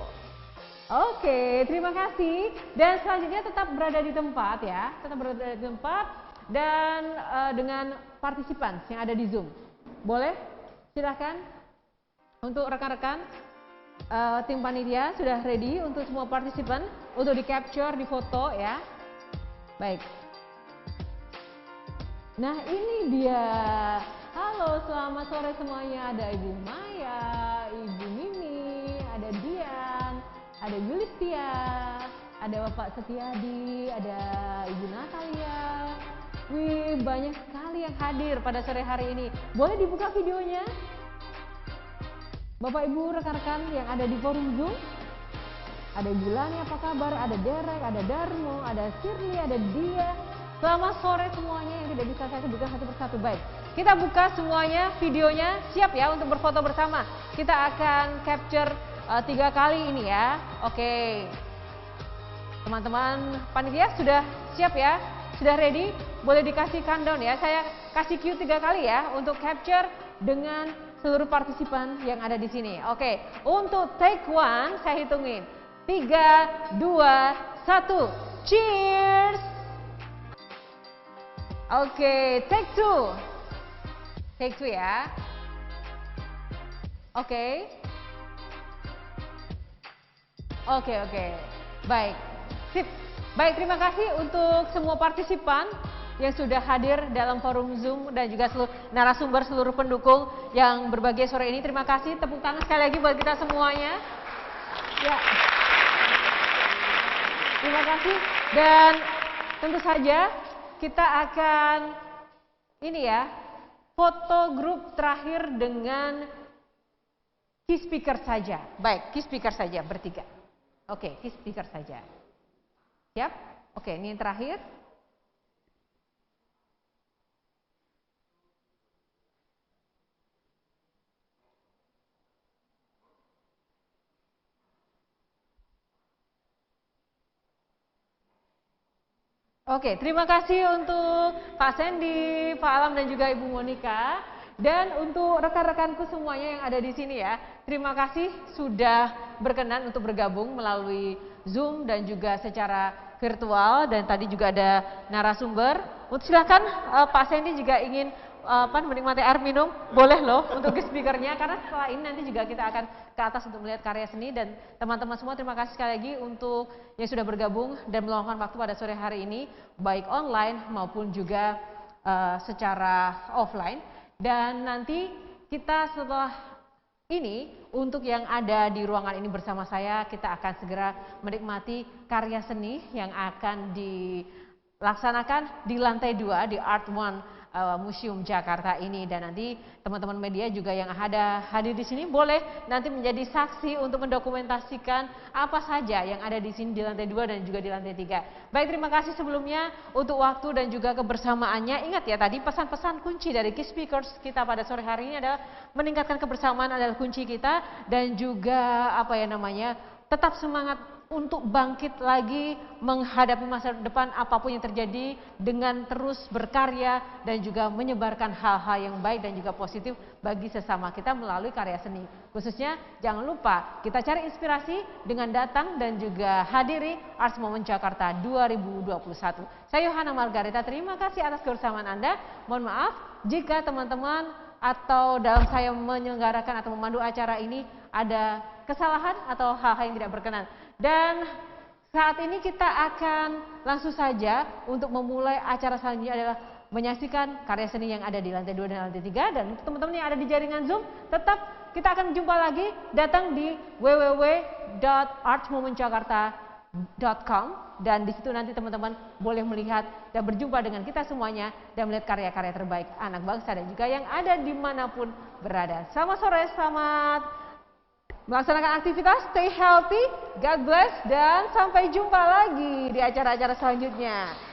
Oke, terima kasih. Dan selanjutnya tetap berada di tempat ya, tetap berada di tempat dan dengan partisipan yang ada di Zoom. Boleh? Silahkan. Untuk rekan-rekan tim panitia sudah ready untuk semua partisipan untuk di capture, di foto ya. Baik. Nah ini dia. Halo, selamat sore semuanya. Ada Ibu Maya, Ibu Mimi, ada Dian, ada Yulistia, ada Bapak Setiadi, ada Ibu Natalia. Wih, banyak sekali yang hadir pada sore hari ini. Boleh dibuka videonya? Bapak Ibu rekan-rekan yang ada di forum Zoom. Ada Ibu Lani, apa kabar? Ada Derek, ada Darmo, ada Shirley, ada Dia. Selamat sore semuanya yang tidak bisa saya sebutkan satu persatu. Baik, kita buka semuanya videonya. Siap ya untuk berfoto bersama. Kita akan capture 3 kali ini ya. Oke. Teman-teman panitia sudah siap ya? Sudah ready? Boleh dikasih countdown ya. Saya kasih cue 3 kali ya untuk capture dengan seluruh partisipan yang ada di sini. Oke, untuk take 1 saya hitungin. 3, 2, 1. Cheers. Oke, take 2. Take 2 ya. Oke. Oke. Baik. Sip. Baik, terima kasih untuk semua partisipan yang sudah hadir dalam forum Zoom dan juga seluruh narasumber, seluruh pendukung yang berbahagia sore ini. Terima kasih, tepuk tangan sekali lagi buat kita semuanya. Ya. Terima kasih dan tentu saja kita akan ini ya, foto grup terakhir dengan key speaker saja. Baik, key speaker saja bertiga. Oke, key speaker saja. Siap? Oke, ini yang terakhir. Oke, terima kasih untuk Pak Sandy, Pak Alam dan juga Ibu Monica. Dan untuk rekan-rekanku semuanya yang ada di sini ya, terima kasih sudah berkenan untuk bergabung melalui Zoom dan juga secara virtual, dan tadi juga ada narasumber. Silakan Pak Sandy juga ingin menikmati air minum, boleh loh untuk speakernya, karena setelah ini nanti juga kita akan ke atas untuk melihat karya seni. Dan teman-teman semua terima kasih sekali lagi untuk yang sudah bergabung dan meluangkan waktu pada sore hari ini, baik online maupun juga secara offline. Dan nanti kita setelah ini, untuk yang ada di ruangan ini bersama saya, kita akan segera menikmati karya seni yang akan dilaksanakan di lantai 2 di Art One Museum Jakarta ini. Dan nanti teman-teman media juga yang hadir di sini boleh nanti menjadi saksi untuk mendokumentasikan apa saja yang ada di sini di lantai 2 dan juga di lantai 3. Baik, terima kasih sebelumnya untuk waktu dan juga kebersamaannya. Ingat ya, tadi pesan-pesan kunci dari key speakers kita pada sore hari ini adalah meningkatkan kebersamaan adalah kunci kita, dan juga tetap semangat untuk bangkit lagi menghadapi masa depan apapun yang terjadi, dengan terus berkarya dan juga menyebarkan hal-hal yang baik dan juga positif bagi sesama kita melalui karya seni. Khususnya jangan lupa kita cari inspirasi dengan datang dan juga hadiri Art Moment Jakarta 2021. Saya Yohana Margareta, terima kasih atas kebersamaan Anda. Mohon maaf jika teman-teman atau dalam saya menyelenggarakan atau memandu acara ini ada kesalahan atau hal-hal yang tidak berkenan. Dan saat ini kita akan langsung saja untuk memulai acara selanjutnya adalah menyaksikan karya seni yang ada di lantai 2 dan lantai 3. Dan teman-teman yang ada di jaringan Zoom, tetap kita akan jumpa lagi, datang di www.artmomentjakarta dan di situ nanti teman-teman boleh melihat dan berjumpa dengan kita semuanya dan melihat karya-karya terbaik anak bangsa dan juga yang ada dimanapun berada. Selamat sore, selamat melaksanakan aktivitas, stay healthy, God bless, dan sampai jumpa lagi di acara-acara selanjutnya.